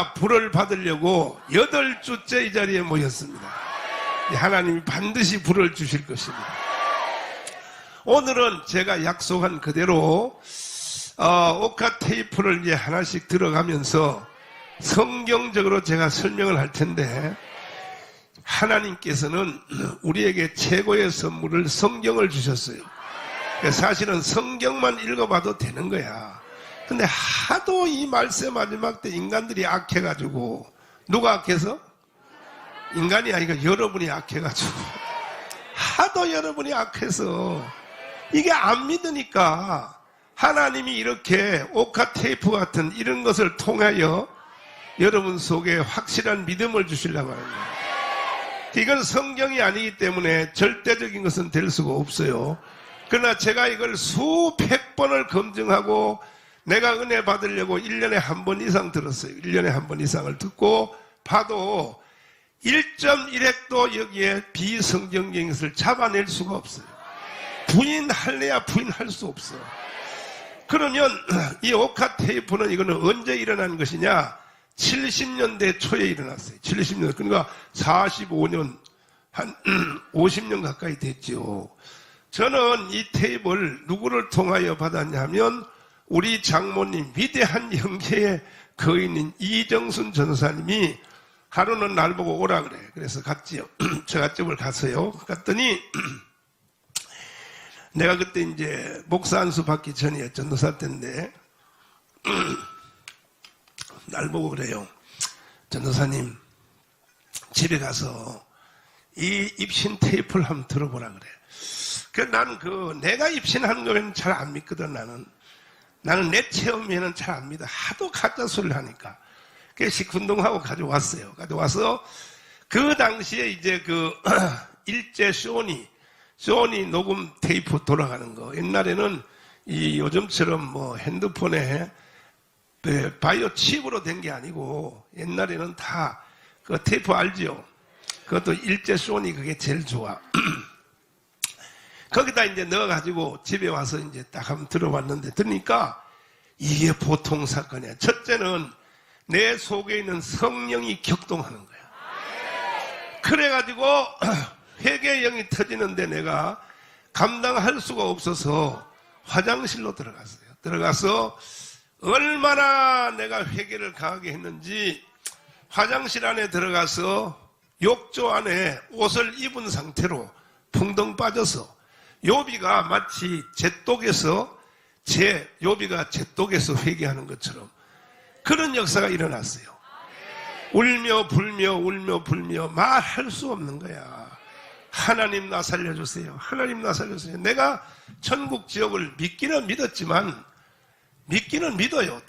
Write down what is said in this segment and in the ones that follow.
불을 받으려고 8주째 이 자리에 모였습니다. 하나님이 반드시 불을 주실 것입니다. 오늘은 제가 약속한 그대로 오카 테이프를 이제 하나씩 들어가면서 성경적으로 제가 설명을 할 텐데, 하나님께서는 우리에게 최고의 선물을 성경을 주셨어요. 사실은 성경만 읽어봐도 되는 거야. 근데 하도 이 말세 마지막 때 인간들이 악해가지고, 누가 악해서? 인간이 아니라 여러분이 악해가지고, 하도 여러분이 악해서 이게 안 믿으니까 하나님이 이렇게 오카 테이프 같은 이런 것을 통하여 여러분 속에 확실한 믿음을 주시려고 하는 거예요. 이건 성경이 아니기 때문에 절대적인 것은 될 수가 없어요. 그러나 제가 이걸 수백 번을 검증하고 내가 은혜 받으려고 1년에 한 번 이상 들었어요. 1년에 한 번 이상을 듣고 봐도 1.1핵도 여기에 비성경적인 것을 잡아낼 수가 없어요. 부인할래야 부인할 수 없어. 그러면 이 오카 테이프는 이거는 언제 일어난 것이냐? 70년대 초에 일어났어요. 70년. 그러니까 45년, 한 50년 가까이 됐죠. 저는 이 테이프를 누구를 통하여 받았냐면 우리 장모님, 위대한 영계의 거인인 이정순 전사님이 하루는 날 보고 오라 그래. 그래서 갔지요. 저갓집을 갔어요. 갔더니 내가 그때 이제 목사 안수 받기 전이에요. 전도사 때인데 날 보고 그래요. 전도사님, 집에 가서 이 입신 테이프를 한번 들어보라 그래. 나는 내가 입신하는 거는 잘 안 믿거든. 나는 내 체험에는 잘 안 믿어. 하도 가짜 소리를 하니까. 그래서 식운동하고 가져왔어요. 가져와서 그 당시에 이제 일제 소니 녹음 테이프 돌아가는 거. 옛날에는 이 요즘처럼 뭐 핸드폰에 바이오 칩으로 된 게 아니고 옛날에는 다 그 테이프 알지요? 그것도 일제 소니 그게 제일 좋아. 거기다 이제 넣어가지고 집에 와서 이제 딱 한번 들어봤는데, 들으니까 이게 보통 사건이야. 첫째는 내 속에 있는 성령이 격동하는 거야. 그래가지고 회개의 영이 터지는데 내가 감당할 수가 없어서 화장실로 들어갔어요. 들어가서 얼마나 내가 회개를 강하게 했는지 화장실 안에 들어가서 욕조 안에 옷을 입은 상태로 풍덩 빠져서 요비가 마치 요비가 제 똑에서 회개하는 것처럼 그런 역사가 일어났어요. 울며 불며 말할 수 없는 거야. 하나님 나 살려주세요. 하나님 나 살려주세요. 내가 천국 지옥을 믿기는 믿었지만, 믿기는 믿어요.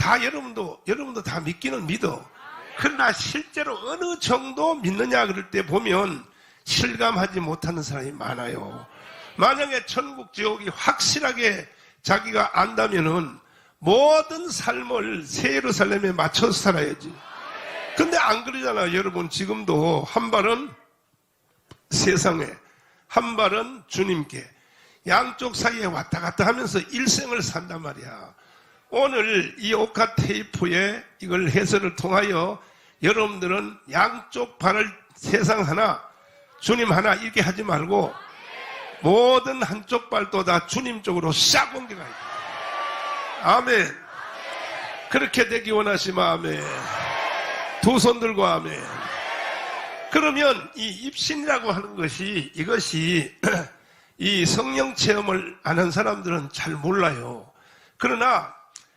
여러분도 다 믿기는 믿어. 그러나 실제로 어느 정도 믿느냐 그럴 때 보면 실감하지 못하는 사람이 많아요. 만약에 천국 지옥이 확실하게 자기가 안다면은 모든 삶을 새 예루살렘에 맞춰서 살아야지. 근데 안 그러잖아요. 여러분, 지금도 한 발은 세상에, 한 발은 주님께, 양쪽 사이에 왔다 갔다 하면서 일생을 산단 말이야. 오늘 이 오카 테이프에 이걸 해설을 통하여 여러분들은 양쪽 발을 세상 하나, 주님 하나 이렇게 하지 말고 모든 한쪽 발도 다 주님 쪽으로 싹 옮겨가야 돼. 아멘. 그렇게 되기 원하시면 아멘. 두 손 들고 아멘. 그러면 이 입신이라고 하는 것이, 이것이 이 성령 체험을 아는 사람들은 잘 몰라요. 그러나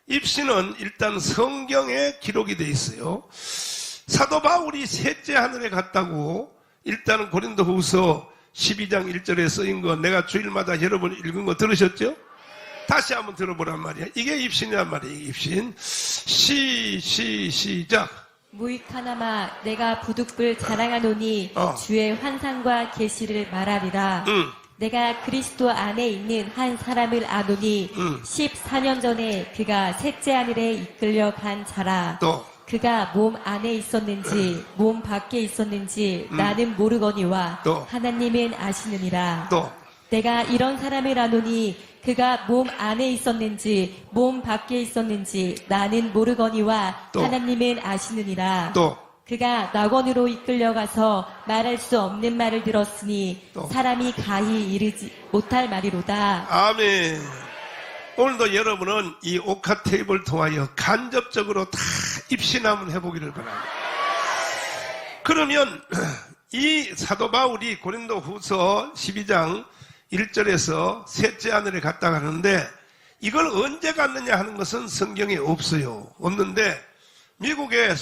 입신은 일단 성경에 기록이 돼 있어요. 사도 바울이 셋째 하늘에 갔다고 일단은 고린도후서 12장 1절에 쓰인 거 내가 주일마다 여러분 읽은 거 들으셨죠? 다시 한번 들어보란 말이야. 이게 입신이란 말이야. 입신. 시작. 무익하나마 내가 부득불 자랑하노니 주의 환상과 계시를 말하리라. 내가 그리스도 안에 있는 한 사람을 아노니 14년 전에 그가 셋째 하늘에 이끌려 간 자라. 또 그가 몸 안에 있었는지 몸 밖에 있었는지 나는 모르거니와 또 하나님은 아시느니라. 또 내가 이런 사람을 아노니 그가 몸 안에 있었는지 몸 밖에 있었는지 나는 모르거니와 또. 하나님은 아시느니라. 또 그가 낙원으로 이끌려가서 말할 수 없는 말을 들었으니 또. 사람이 가히 이르지 못할 말이로다. 아멘. 오늘도 여러분은 이 옥화 테이블을 통하여 간접적으로 다 입신 한번 해보기를 바랍니다. 그러면 이 사도 바울이 고린도 후서 12장 1절에서 셋째 하늘에 갔다 가는데 이걸 언제 갔느냐 하는 것은 성경에 없어요. 없는데 미국의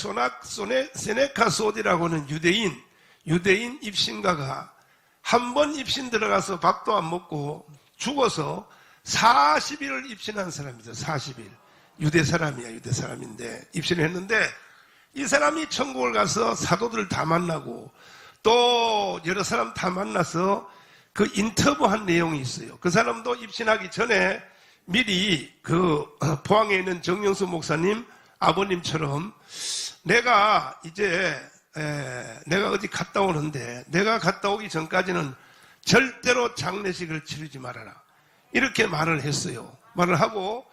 세네카 소디라고 하는 유대인 입신가가 한 번 입신 들어가서 밥도 안 먹고 죽어서 40일을 입신한 사람이죠. 40일. 유대 사람인데 입신을 했는데 이 사람이 천국을 가서 사도들 다 만나고 또 여러 사람 다 만나서 그 인터뷰한 내용이 있어요. 그 사람도 입신하기 전에 미리 그 포항에 있는 정영수 목사님 아버님처럼 내가 어디 갔다 오는데 내가 갔다 오기 전까지는 절대로 장례식을 치르지 말아라. 이렇게 말을 했어요. 말을 하고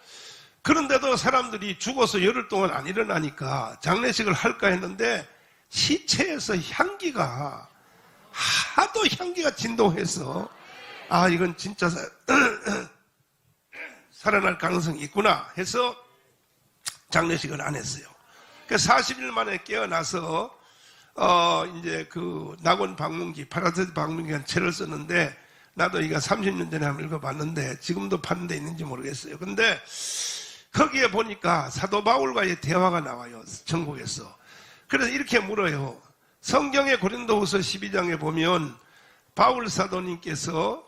그런데도 사람들이 죽어서 열흘 동안 안 일어나니까 장례식을 할까 했는데 시체에서 향기가 하도 향기가 진동해서 아 이건 진짜 살아날 가능성이 있구나 해서 장례식을 안 했어요. 그래서 40일 만에 깨어나서 이제 그 낙원 방문기 파라세트 방문기한 책을 썼는데 나도 이거 30년 전에 한번 읽어봤는데 지금도 파는 데 있는지 모르겠어요. 근데 거기에 보니까 사도 바울과의 대화가 나와요. 전국에서. 그래서 이렇게 물어요. 성경의 고린도후서 12장에 보면 바울 사도님께서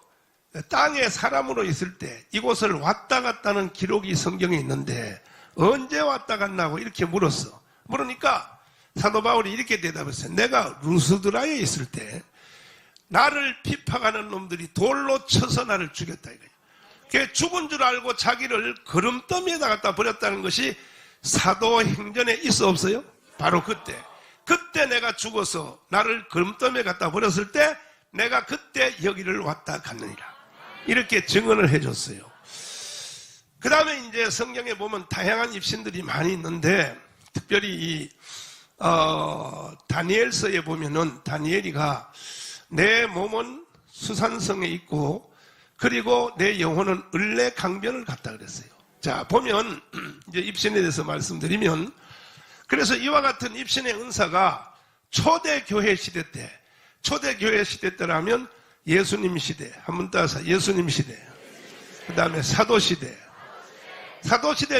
땅에 사람으로 있을 때 이곳을 왔다 갔다는 기록이 성경에 있는데 언제 왔다 갔나고 이렇게 물었어. 물으니까 사도 바울이 이렇게 대답했어요. 내가 루스드라에 있을 때 나를 핍박하는 놈들이 돌로 쳐서 나를 죽였다 이거예요. 그 죽은 줄 알고 자기를 거름더미에다 갖다 버렸다는 것이 사도행전에 있어 없어요? 바로 그때 내가 죽어서 나를 거름더미에 갖다 버렸을 때 내가 그때 여기를 왔다 갔느니라 이렇게 증언을 해줬어요. 그 다음에 이제 성경에 보면 다양한 입신들이 많이 있는데 특별히 이 다니엘서에 보면은 다니엘이가 내 몸은 수산성에 있고 그리고 내 영혼은 을레 강변을 갔다 그랬어요. 자 보면 이제 입신에 대해서 말씀드리면 그래서 이와 같은 입신의 은사가 초대교회 시대 때라면 예수님 시대 한번 따라서 예수님 시대 그 다음에 사도시대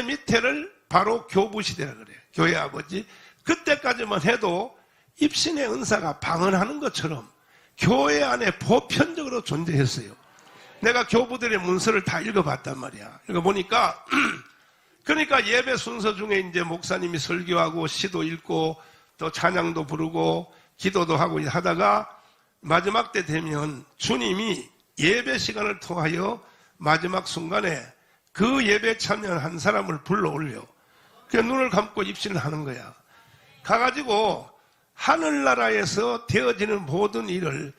밑에를 바로 교부시대라 그래요. 교회 아버지 그때까지만 해도 입신의 은사가 방언하는 것처럼 교회 안에 보편적으로 존재했어요. 내가 교부들의 문서를 다 읽어봤단 말이야. 읽어보니까 그러니까 예배 순서 중에 이제 목사님이 설교하고 시도 읽고 또 찬양도 부르고 기도도 하고 하다가 마지막 때 되면 주님이 예배 시간을 통하여 마지막 순간에 그 예배 참여한 사람을 불러 올려. 그 눈을 감고 입신을 하는 거야. 가가지고 하늘나라에서 되어지는 모든 일을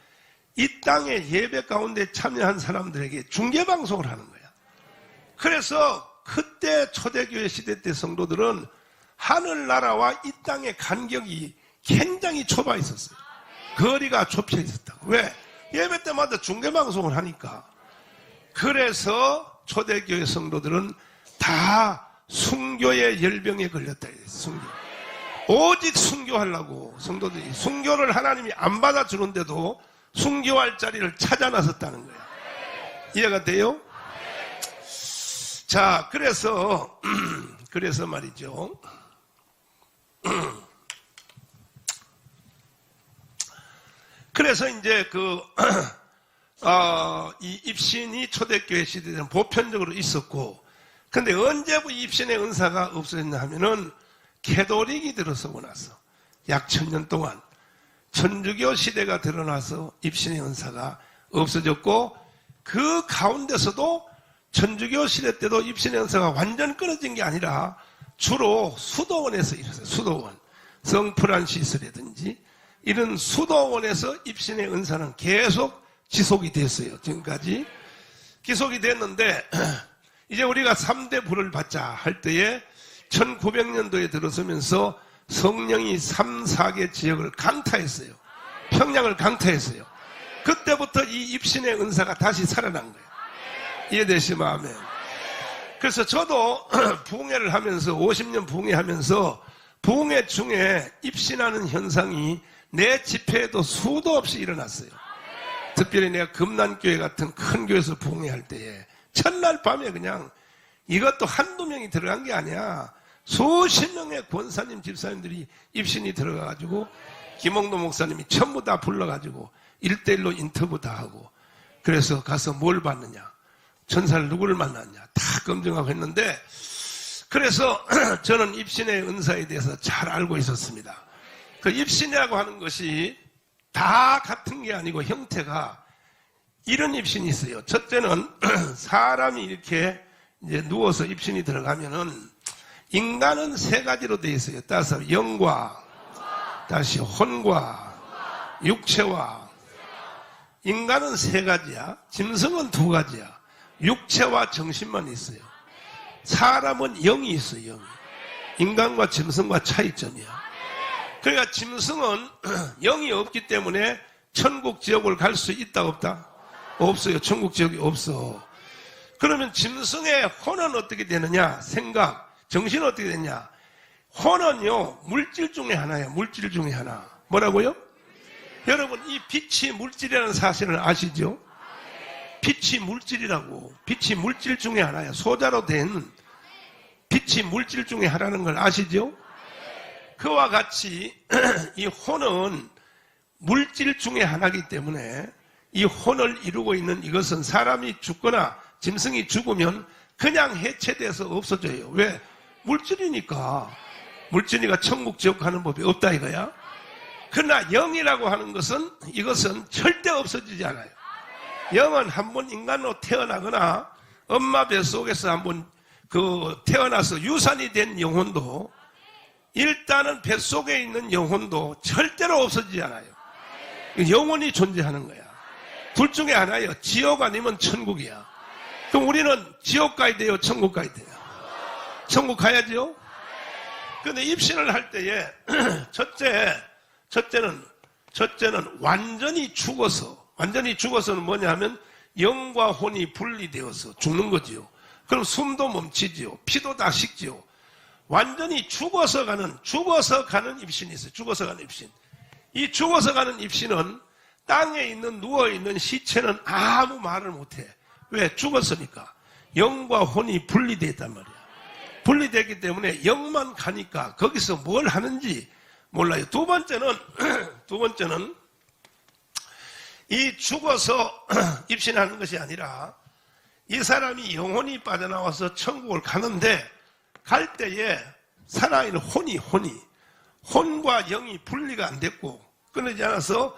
이 땅의 예배 가운데 참여한 사람들에게 중계방송을 하는 거야. 그래서 그때 초대교회 시대 때 성도들은 하늘나라와 이 땅의 간격이 굉장히 좁아 있었어요. 거리가 좁혀 있었다고. 왜? 예배 때마다 중계방송을 하니까. 그래서 초대교회 성도들은 다 순교의 열병에 걸렸다. 순교. 오직 순교하려고 성도들이 순교를 하나님이 안 받아주는데도 순교할 자리를 찾아 나섰다는 거예요. 이해가 돼요? 자, 그래서 말이죠. 그래서 이제 이 입신이 초대교회 시대에는 보편적으로 있었고, 근데 언제부터 입신의 은사가 없어졌냐 하면은 캐톨릭이 들어서고 나서 약 1000년 동안 천주교 시대가 드러나서 입신의 은사가 없어졌고, 그 가운데서도 천주교 시대 때도 입신의 은사가 완전 끊어진 게 아니라 주로 수도원에서 일어났어요. 수도원. 성프란시스라든지 이런 수도원에서 입신의 은사는 계속 지속이 됐어요. 지금까지. 기속이 됐는데 이제 우리가 3대 불을 받자 할 때에 1900년도에 들어서면서 성령이 3, 4개 지역을 강타했어요. 평양을 강타했어요. 그때부터 이 입신의 은사가 다시 살아난 거예요. 이해되시면 아멘. 그래서 저도 부흥회를 하면서 50년 부흥회하면서 부흥회 중에 입신하는 현상이 내 집회에도 수도 없이 일어났어요. 특별히 내가 금난교회 같은 큰 교회에서 부흥회할 때에 첫날 밤에 그냥 이것도 한두 명이 들어간 게 아니야. 수십 명의 권사님 집사님들이 입신이 들어가가지고 김홍도 목사님이 전부 다 불러가지고 1대1로 인터뷰 다 하고 그래서 가서 뭘 받느냐 전사를 누구를 만났냐 다 검증하고 했는데 그래서 저는 입신의 은사에 대해서 잘 알고 있었습니다. 그 입신이라고 하는 것이 다 같은 게 아니고 형태가 이런 입신이 있어요. 첫째는 사람이 이렇게 이제 누워서 입신이 들어가면은 인간은 세 가지로 되어 있어요. 따라서 영과 다시 혼과 육체와 인간은 세 가지야. 짐승은 두 가지야. 육체와 정신만 있어요. 사람은 영이 있어요. 영이. 인간과 짐승과 차이점이야. 그러니까 짐승은 영이 없기 때문에 천국 지옥을 갈 수 있다 없다? 없어요. 천국 지옥이 없어. 그러면 짐승의 혼은 어떻게 되느냐? 생각, 정신은 어떻게 되냐? 혼은요 물질 중에 하나예요. 물질 중에 하나. 뭐라고요? 여러분 이 빛이 물질이라는 사실을 아시죠? 빛이 물질이라고. 빛이 물질 중에 하나야. 소자로 된 빛이 물질 중에 하나라는 걸 아시죠? 그와 같이 이 혼은 물질 중에 하나이기 때문에 이 혼을 이루고 있는 이것은 사람이 죽거나 짐승이 죽으면 그냥 해체돼서 없어져요. 왜? 물질이니까. 물질이니까 천국 지옥 가는 법이 없다 이거야. 그러나 영이라고 하는 것은 이것은 절대 없어지지 않아요. 영은 한번 인간으로 태어나거나 엄마 뱃속에서 한번 태어나서 유산이 된 영혼도 일단은 뱃속에 있는 영혼도 절대로 없어지지 않아요. 영혼이 존재하는 거야. 둘 중에 하나예요. 지옥 아니면 천국이야. 그럼 우리는 지옥 가야 돼요? 천국 가야 돼요? 천국 가야죠? 그런데 입신을 할 때에 첫째는 완전히 죽어서는 뭐냐 하면 영과 혼이 분리되어서 죽는 거지요. 그럼 숨도 멈추지요. 피도 다 식지요. 완전히 죽어서 가는 입신이 있어요. 죽어서 가는 입신. 이 죽어서 가는 입신은 땅에 있는 누워있는 시체는 아무 말을 못해. 왜? 죽었으니까. 영과 혼이 분리되어 있단 말이야. 분리되기 때문에 영만 가니까 거기서 뭘 하는지 몰라요. 두 번째는 이 죽어서 입신하는 것이 아니라 이 사람이 영혼이 빠져나와서 천국을 가는데 갈 때에 살아있는 혼과 영이 분리가 안 됐고 끊어지지 않아서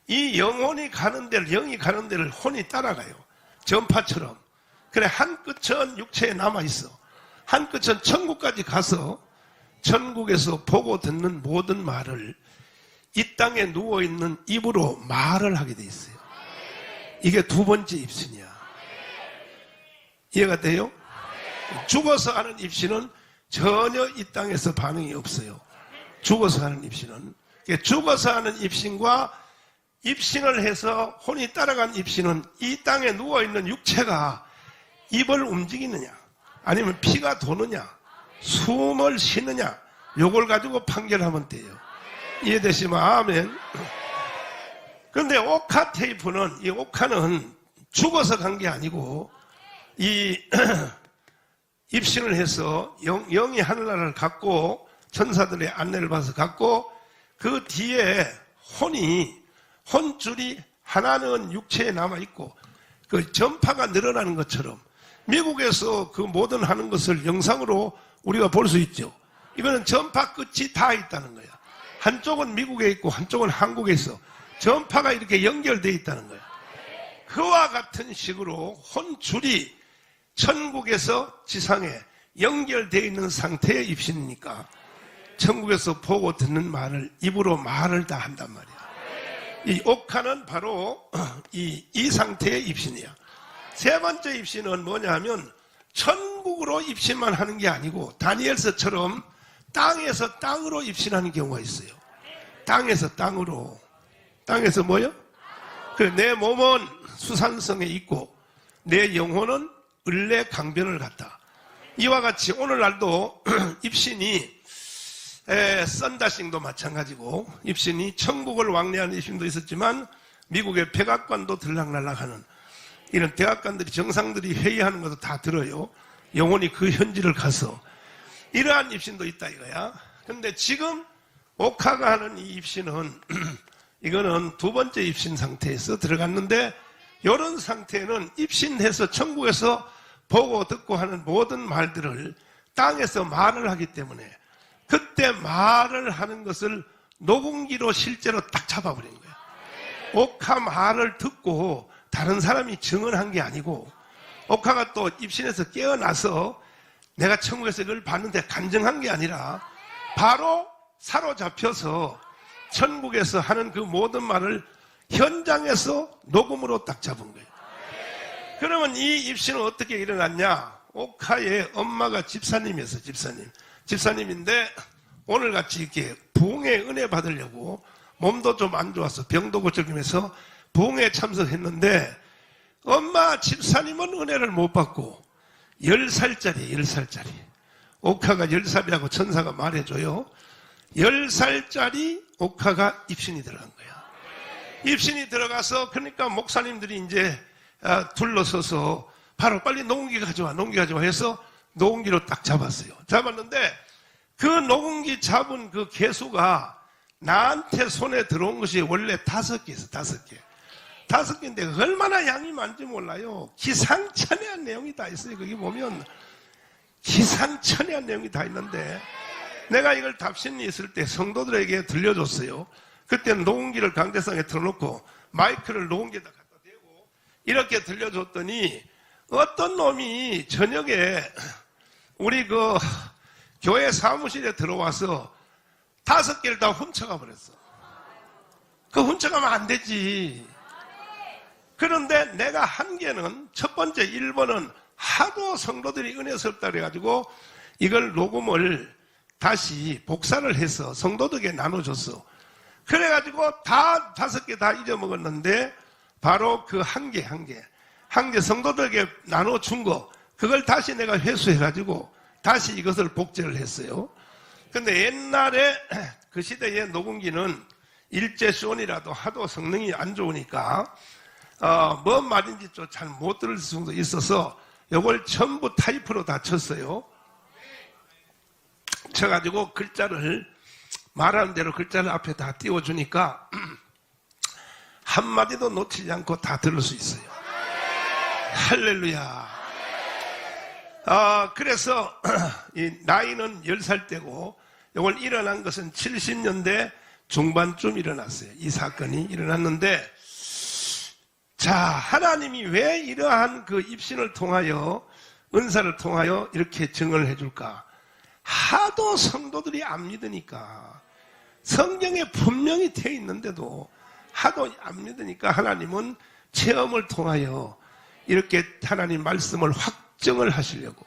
이 영혼이 가는 데를 영이 가는 데를 혼이 따라가요. 전파처럼. 그래 한 끝은 육체에 남아있어. 한 끝은 천국까지 가서 천국에서 보고 듣는 모든 말을 이 땅에 누워있는 입으로 말을 하게 돼 있어요. 이게 두 번째 입신이야. 이해가 돼요? 죽어서 하는 입신은 전혀 이 땅에서 반응이 없어요. 죽어서 하는 입신은. 죽어서 하는 입신과 입신을 해서 혼이 따라간 입신은 이 땅에 누워있는 육체가 입을 움직이느냐 아니면 피가 도느냐 숨을 쉬느냐 요걸 가지고 판결하면 돼요. 이해되시면 아멘. 그런데 오카 테이프는 이 오카는 죽어서 간 게 아니고 이 입신을 해서 영이 하늘나라를 갖고 천사들의 안내를 받아서 갖고 그 뒤에 혼줄이 하나는 육체에 남아있고 그 전파가 늘어나는 것처럼 미국에서 그 모든 하는 것을 영상으로 우리가 볼 수 있죠. 이거는 전파 끝이 다 있다는 거야. 한쪽은 미국에 있고 한쪽은 한국에 있어. 전파가 이렇게 연결되어 있다는 거야. 그와 같은 식으로 혼줄이 천국에서 지상에 연결되어 있는 상태의 입신이니까 천국에서 보고 듣는 말을 입으로 말을 다 한단 말이야. 이 옥하는 바로 이 상태의 입신이야. 세 번째 입신은 뭐냐 하면 천국으로 입신만 하는 게 아니고 다니엘서처럼 땅에서 땅으로 입신하는 경우가 있어요. 땅에서 땅으로. 땅에서 뭐요? 그래, 내 몸은 수산성에 있고 내 영혼은 을레 강변을 갔다. 이와 같이 오늘날도 입신이 썬다싱도 마찬가지고 입신이 천국을 왕래하는 입신도 있었지만 미국의 백악관도 들락날락하는 이런 백악관들이 정상들이 회의하는 것도 다 들어요. 영혼이 그 현지를 가서 이러한 입신도 있다 이거야. 근데 지금 옥화가 하는 이 입신은 이거는 두 번째 입신 상태에서 들어갔는데 이런 상태는 입신해서 천국에서 보고 듣고 하는 모든 말들을 땅에서 말을 하기 때문에 그때 말을 하는 것을 녹음기로 실제로 딱 잡아버린 거야. 옥화 말을 듣고 다른 사람이 증언한 게 아니고 옥화가 또 입신에서 깨어나서 내가 천국에서 이걸 봤는데 간증한 게 아니라 바로 사로잡혀서 천국에서 하는 그 모든 말을 현장에서 녹음으로 딱 잡은 거예요. 그러면 이 입신은 어떻게 일어났냐? 옥화의 엄마가 집사님이었어요. 집사님인데 오늘같이 이렇게 부흥의 은혜 받으려고 몸도 좀 안 좋아서 병도 고쳐주면서 부흥에 참석했는데 엄마 집사님은 은혜를 못 받고 10살짜리 옥화가 10살이라고 천사가 말해줘요. 10살짜리 옥화가 입신이 들어간 거야. 입신이 들어가서 그러니까 목사님들이 이제 둘러서서 바로 빨리 녹음기 가져와 해서 녹음기로 딱 잡았어요. 잡았는데 그 녹음기 잡은 그 개수가 나한테 손에 들어온 것이 원래 5개였어. 5개. 5개인데 얼마나 양이 많은지 몰라요. 기상천외한 내용이 다 있어요. 거기 보면 기상천외한 내용이 다 있는데 내가 이걸 답신이 있을 때 성도들에게 들려줬어요. 그때는 녹음기를 강대상에 틀어놓고 마이크를 녹음기에다 갖다 대고 이렇게 들려줬더니 어떤 놈이 저녁에 우리 그 교회 사무실에 들어와서 5개를 다 훔쳐가 버렸어. 그 훔쳐가면 안 되지. 그런데 내가 한 개는 첫 번째 1번은 하도 성도들이 은혜스럽다 그래가지고 이걸 녹음을 다시 복사를 해서 성도들에게 나눠줬어. 그래가지고 다 5개 다 잊어먹었는데 바로 그 한 개 성도들에게 나눠준 거 그걸 다시 내가 회수해가지고 다시 이것을 복제를 했어요. 근데 옛날에 그 시대의 녹음기는 일제시온이라도 하도 성능이 안 좋으니까 뭔 말인지 좀 잘 못 들을 수도 있어서 이걸 전부 타이프로 다 쳤어요. 쳐가지고 글자를 말하는 대로 글자를 앞에 다 띄워주니까 한마디도 놓치지 않고 다 들을 수 있어요. 할렐루야. 그래서 이 나이는 10살 때고 이걸 일어난 것은 70년대 중반쯤 일어났어요. 이 사건이 일어났는데 자, 하나님이 왜 이러한 그 입신을 통하여 은사를 통하여 이렇게 증언을 해줄까? 하도 성도들이 안 믿으니까 성경에 분명히 되어 있는데도 하도 안 믿으니까 하나님은 체험을 통하여 이렇게 하나님 말씀을 확정을 하시려고.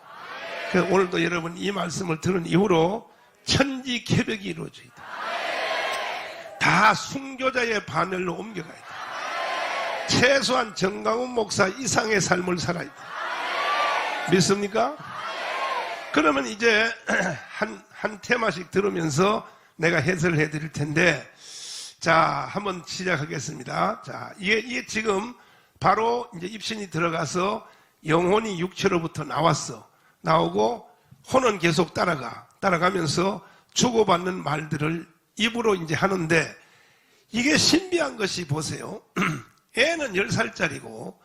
그래서 오늘도 여러분 이 말씀을 들은 이후로 천지개벽이 이루어져야 돼. 다 순교자의 반열로 옮겨가야 돼. 최소한 정강훈 목사 이상의 삶을 살아야 돼. 믿습니까? 그러면 이제 한 테마씩 들으면서 내가 해설을 해드릴 텐데, 자, 한번 시작하겠습니다. 자, 이게 지금 바로 이제 입신이 들어가서 영혼이 육체로부터 나오고 혼은 계속 따라가면서 주고받는 말들을 입으로 이제 하는데, 이게 신비한 것이 보세요. 애는 10살짜리고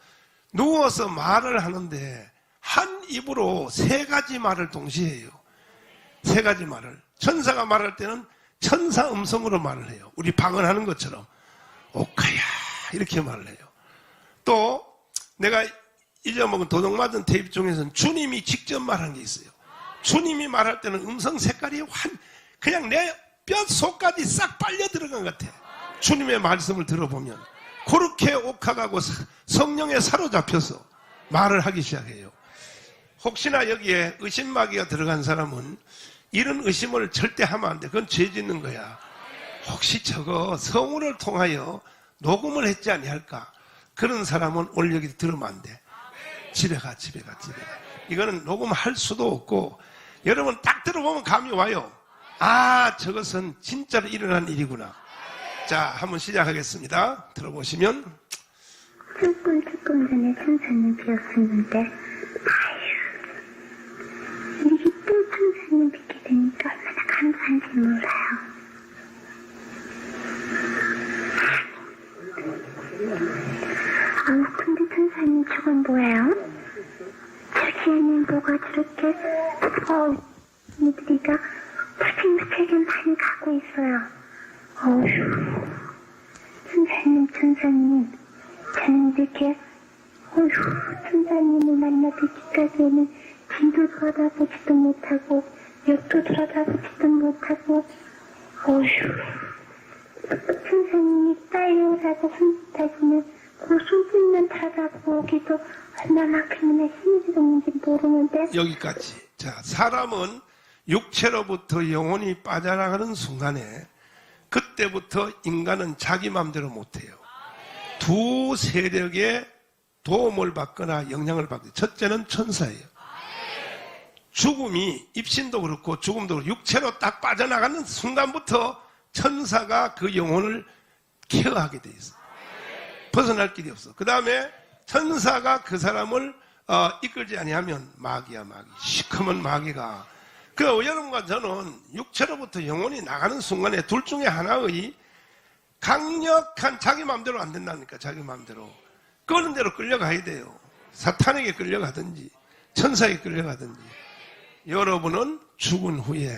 누워서 말을 하는데 한 입으로 3가지 말을 동시에 해요. 3가지 말을. 천사가 말할 때는 천사 음성으로 말을 해요. 우리 방언하는 것처럼 옥화야 이렇게 말을 해요. 또 내가 잊어먹은 도둑 맞은 테이프 중에서는 주님이 직접 말한 게 있어요. 주님이 말할 때는 음성 색깔이 그냥 내 뼛속까지 싹 빨려 들어간 것 같아. 주님의 말씀을 들어보면 그렇게 옥화가고 성령에 사로잡혀서 말을 하기 시작해요. 혹시나 여기에 의심마귀가 들어간 사람은 이런 의심을 절대 하면 안 돼. 그건 죄 짓는 거야. 혹시 저거 성우를 통하여 녹음을 했지 아니할까? 그런 사람은 오늘 여기 들으면 안 돼. 집에 가. 이거는 녹음할 수도 없고, 여러분 딱 들어보면 감이 와요. 아, 저것은 진짜로 일어난 일이구나. 자, 한번 시작하겠습니다. 들어보시면. 조금 전에 천사님 뵈었었는데, 이렇게 또 천사님 뵙게 되니까 얼마나 감사한지 몰라요. 근데 천사님 저건 뭐예요? 저기에는 뭐가 저렇게 이들이가 무색무색하게 많이 가고 있어요. 어휴, 천사님 저는 이렇게 천사님을 만나 뵙기까지는 뒤도 돌아다보지도 못하고 옆도 돌아다보지도 못하고 어휴, 천사님이 딸려라고 손짓하시는 그 손짓만 바라보기도 얼마만큼이나 힘이 들었는지 모르는데. 여기까지. 자, 사람은 육체로부터 영혼이 빠져나가는 순간에 그때부터 인간은 자기 마음대로 못해요. 두 세력의 도움을 받거나 영향을 받고, 첫째는 천사예요. 죽음이, 입신도 그렇고 죽음도 그렇고 육체로 딱 빠져나가는 순간부터 천사가 그 영혼을 케어하게 돼 있어요. 벗어날 길이 없어. 그 다음에 천사가 그 사람을 이끌지 아니하면 마귀야, 마귀. 시커먼 마귀가. 그 여러분과 저는 육체로부터 영혼이 나가는 순간에 둘 중에 하나의 강력한, 자기 마음대로 안 된다니까, 자기 마음대로. 끄는 대로 끌려가야 돼요. 사탄에게 끌려가든지 천사에게 끌려가든지. 여러분은 죽은 후에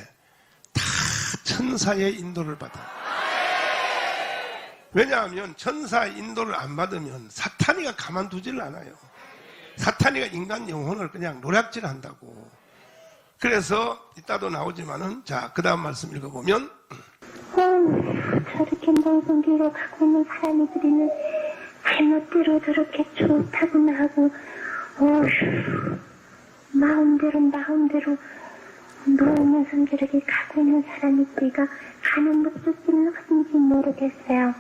다 천사의 인도를 받아요. 왜냐하면 천사의 인도를 안 받으면 사탄이가 가만두질 않아요. 사탄이가 인간 영혼을 그냥 노략질 한다고. 그래서 이따도 나오지만은, 자, 그 다음 말씀 읽어보면, 저렇게 넓은 길을 가고 있는 사람들이는 제멋대로 저렇게 좋다고나 하고 마음대로 놀면서 저렇게 가고 있는 사람들이가 가는 목적지는 어딘지 모르겠어요.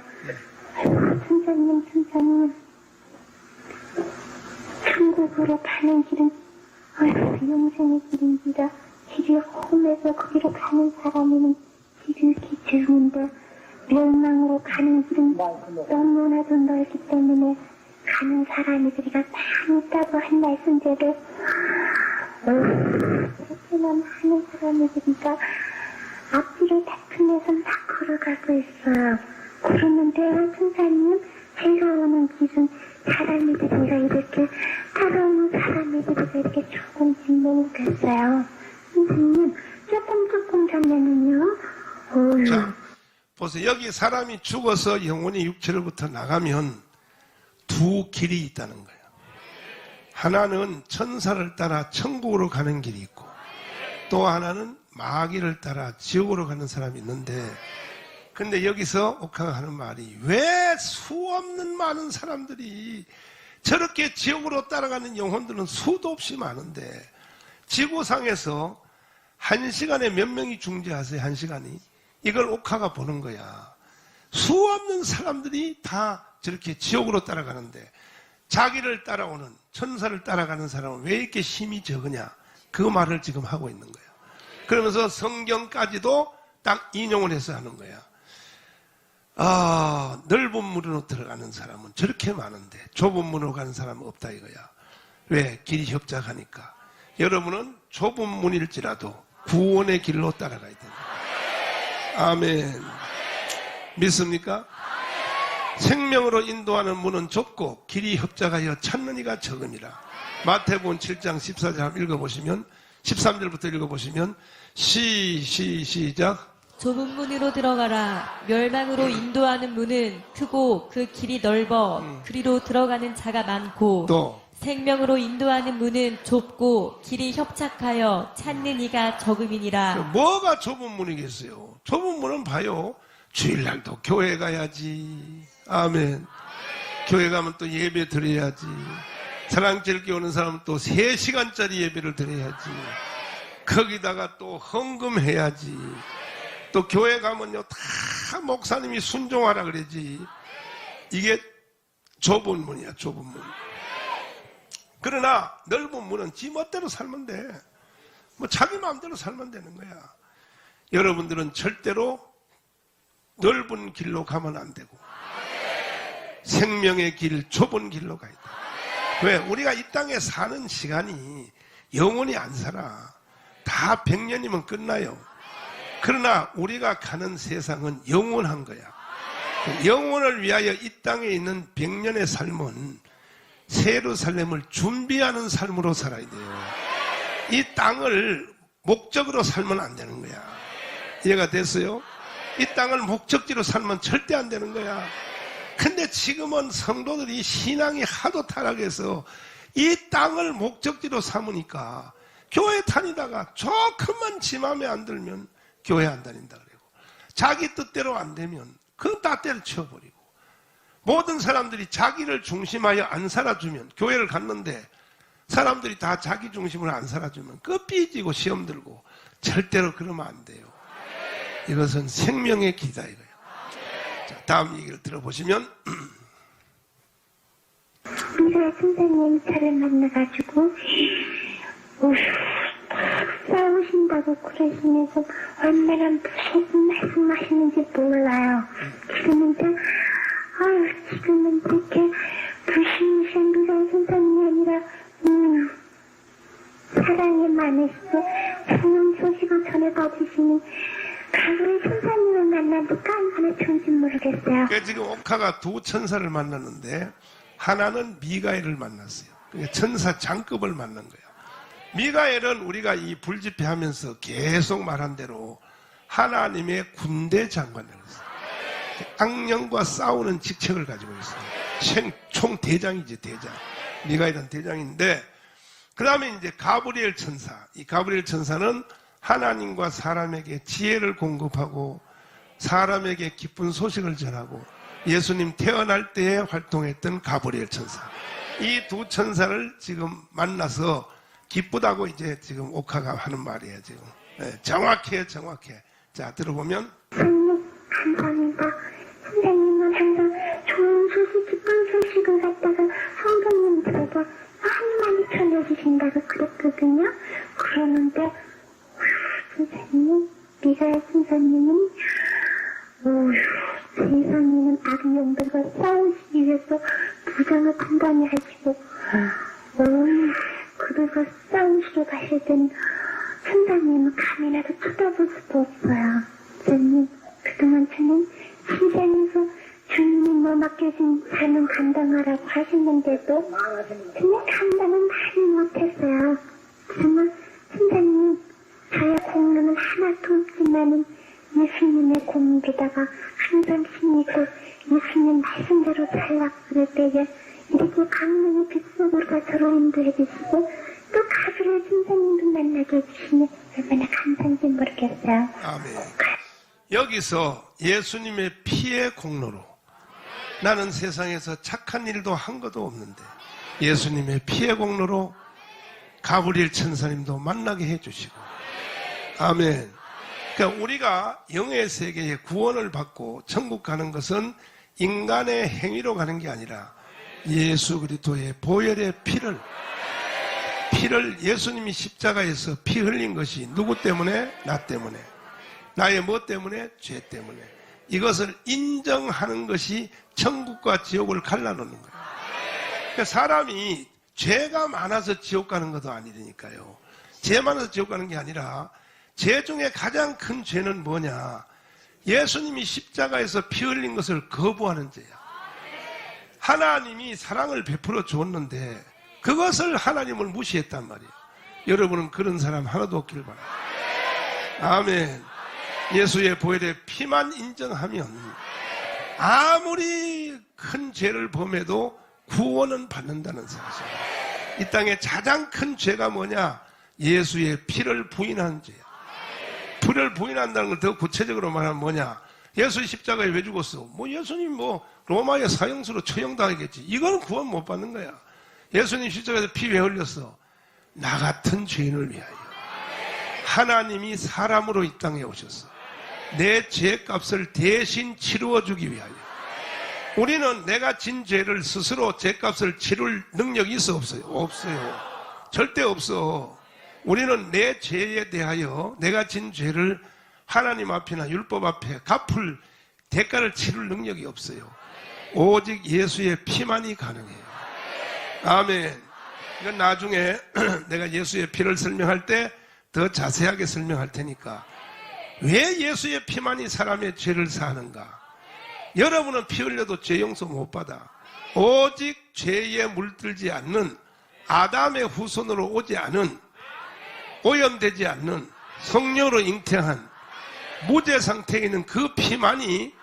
천사님 천국으로 가는 길은 영생의 길인지라 길이 험해서 거기로 가는 사람에는 길을 기치는데 멸망으로 가는 길은 너무나도 넓기 때문에 가는 사람들이가 많이 있다고 한 말씀대로 그렇게나 많은 사람들이가 앞뒤를 다투면서 막 걸어가고 있어요. 그러는데 천사님, 제가 오는 길은 사람들이가 이렇게 따라오는 사람들이가 이렇게 조금씩 넘어갔어요. 선생님, 조금 전에는요. 자, 보세요. 여기 사람이 죽어서 영혼이 육체로부터 나가면 두 길이 있다는 거예요. 하나는 천사를 따라 천국으로 가는 길이 있고, 또 하나는 마귀를 따라 지옥으로 가는 사람이 있는데, 근데 여기서 옥화가 하는 말이, 왜 수없는 많은 사람들이 저렇게 지옥으로 따라가는 영혼들은 수도 없이 많은데, 지구상에서 한 시간에 몇 명이 중재하세요? 한 시간이? 이걸 옥화가 보는 거야. 수없는 사람들이 다 저렇게 지옥으로 따라가는데, 자기를 따라오는, 천사를 따라가는 사람은 왜 이렇게 힘이 적으냐? 그 말을 지금 하고 있는 거예요. 그러면서 성경까지도 딱 인용을 해서 하는 거야. 넓은 문으로 들어가는 사람은 저렇게 많은데 좁은 문으로 가는 사람은 없다 이거야. 왜? 길이 협착하니까. 여러분은 좁은 문일지라도 구원의 길로 따라가야 된다. 아멘. 믿습니까? 생명으로 인도하는 문은 좁고 길이 협착하여 찾는 이가 적으니라. 마태복음 7장 14절 한번 읽어보시면, 13절부터 읽어보시면, 시작. 좁은 문으로 들어가라. 멸망으로 인도하는 문은 크고 그 길이 넓어 그리로 들어가는 자가 많고, 또 생명으로 인도하는 문은 좁고 길이 협착하여 찾는 이가 적음이니라. 뭐가 좁은 문이겠어요? 좁은 문은 봐요. 주일날도 교회 가야지. 아멘. 교회 가면 또 예배 드려야지. 사랑제일교회 오는 사람은 또 3시간짜리 예배를 드려야지. 거기다가 또 헌금해야지. 또 교회 가면요 다 목사님이 순종하라 그러지. 이게 좁은 문이야, 좁은 문. 그러나 넓은 문은 지 멋대로 살면 돼. 뭐 자기 마음대로 살면 되는 거야. 여러분들은 절대로 넓은 길로 가면 안 되고 생명의 길, 좁은 길로 가야 돼. 왜? 우리가 이 땅에 사는 시간이 영원히 안 살아. 다 100년이면 끝나요. 그러나 우리가 가는 세상은 영원한 거야. 영원을 위하여 이 땅에 있는 100년의 삶은 예루살렘을 준비하는 삶으로 살아야 돼요. 이 땅을 목적으로 살면 안 되는 거야. 이해가 됐어요? 이 땅을 목적지로 살면 절대 안 되는 거야. 근데 지금은 성도들이 신앙이 하도 타락해서 이 땅을 목적지로 삼으니까 교회 다니다가 조금만 지 맘에 안 들면 교회 안 다닌다 그러고, 자기 뜻대로 안 되면 그건 다 때려치워버리고, 모든 사람들이 자기를 중심하여 안 살아주면, 교회를 갔는데 사람들이 다 자기 중심으로 안 살아주면 그 삐지고 시험 들고, 절대로 그러면 안 돼요. 이것은 생명의 길이다 이거예요. 자, 다음 얘기를 들어보시면 미라 선생님 저를 만나가지고 싸우신다고 그러시면서 얼마나 무슨 말씀하시는지 몰라요. 지금은 그렇게 불신이신 미라 선생님이 아니라 사랑이 많으시고 좋은 소식을 전해받으시는 가브리엘 천사님을 만나니까 얼마나 좋은지 모르겠어요. 그러니까 지금 옥화가 두 천사를 만났는데 하나는 미가엘을 만났어요. 그러니까 천사 장급을 만난 거야. 미가엘은 우리가 이 불집회하면서 계속 말한 대로 하나님의 군대 장관이라고 했어요. 악령과 싸우는 직책을 가지고 있어요. 총대장이지, 대장. 미가엘은 대장인데, 그 다음에 이제 가브리엘 천사. 이 가브리엘 천사는 하나님과 사람에게 지혜를 공급하고 사람에게 기쁜 소식을 전하고 예수님 태어날 때에 활동했던 가브리엘 천사. 이 두 천사를 지금 만나서 기쁘다고 이제 지금 옥화가 하는 말이에요, 지금. 네, 정확해. 자, 들어보면. 선생님, 감사합니다. 선생님은 항상 좋은 소식, 기쁜 소식을 갖다가 성도님들에게 많이 전해주신다고 그랬거든요. 그러는데, 선생님, 미가엘 선생님은, 세상에는 악령들과 싸우시기 위해서 부정을 단단히 하시고, 그들과 싸우시러 가실 때는 선생님은 감이라도 쳐다볼 수도 없어요. 선생님, 그동안 저는 시장에서 주님이 맡겨진 삶을 감당하라고 하셨는데도 정말 감당은 많이 못했어요. 정말 선생님, 저의 공로는 하나도 없지만은 예수님의 공로에다가 항상 힘있고 예수님 말씀대로 살라고 그럴 때에 이렇게 강릉의 빗속으로가 저를 인도해 주시고 또 가브리엘 선생님도 만나게 해주시니 얼마나 감사한지 모르겠어요. 아멘. 여기서 예수님의 피의 공로로 나는 세상에서 착한 일도 한 것도 없는데 예수님의 피의 공로로 가브리엘 천사님도 만나게 해주시고, 아멘. 그러니까 우리가 영의 세계에 구원을 받고 천국 가는 것은 인간의 행위로 가는 게 아니라 예수 그리스도의 보혈의 피를 예수님이 십자가에서 피 흘린 것이 누구 때문에? 나 때문에. 나의 뭐 때문에? 죄 때문에. 이것을 인정하는 것이 천국과 지옥을 갈라놓는 거예요. 그러니까 사람이 죄가 많아서 지옥 가는 것도 아니니까요. 죄 많아서 지옥 가는 게 아니라 죄 중에 가장 큰 죄는 뭐냐? 예수님이 십자가에서 피 흘린 것을 거부하는 죄야. 하나님이 사랑을 베풀어 주었는데 그것을 하나님을 무시했단 말이에요. 여러분은 그런 사람 하나도 없길 바라요. 아멘. 예수의 보혈의 피만 인정하면 아무리 큰 죄를 범해도 구원은 받는다는 사실이에요. 이 땅에 가장 큰 죄가 뭐냐? 예수의 피를 부인하는 죄야. 피를 부인한다는 걸 더 구체적으로 말하면 뭐냐? 예수 십자가에 왜 죽었어? 예수님 로마의 사형수로 처형당하겠지. 이거는 구원 못 받는 거야. 예수님 십자가에서 피 왜 흘렸어? 나 같은 죄인을 위하여. 하나님이 사람으로 이 땅에 오셨어. 내 죄값을 대신 치루어 주기 위하여. 우리는 내가 진 죄를 스스로 죄값을 치룰 능력이 있어 없어요? 없어요. 절대 없어. 우리는 내 죄에 대하여 내가 진 죄를 하나님 앞이나 율법 앞에 갚을 대가를 치룰 능력이 없어요. 오직 예수의 피만이 가능해요. 아멘. 이건 나중에 내가 예수의 피를 설명할 때 더 자세하게 설명할 테니까. 왜 예수의 피만이 사람의 죄를 사하는가? 여러분은 피 흘려도 죄 용서 못 받아. 오직 죄에 물들지 않는, 아담의 후손으로 오지 않은, 오염되지 않는, 성령으로 잉태한 무죄 상태에 있는 그 피만이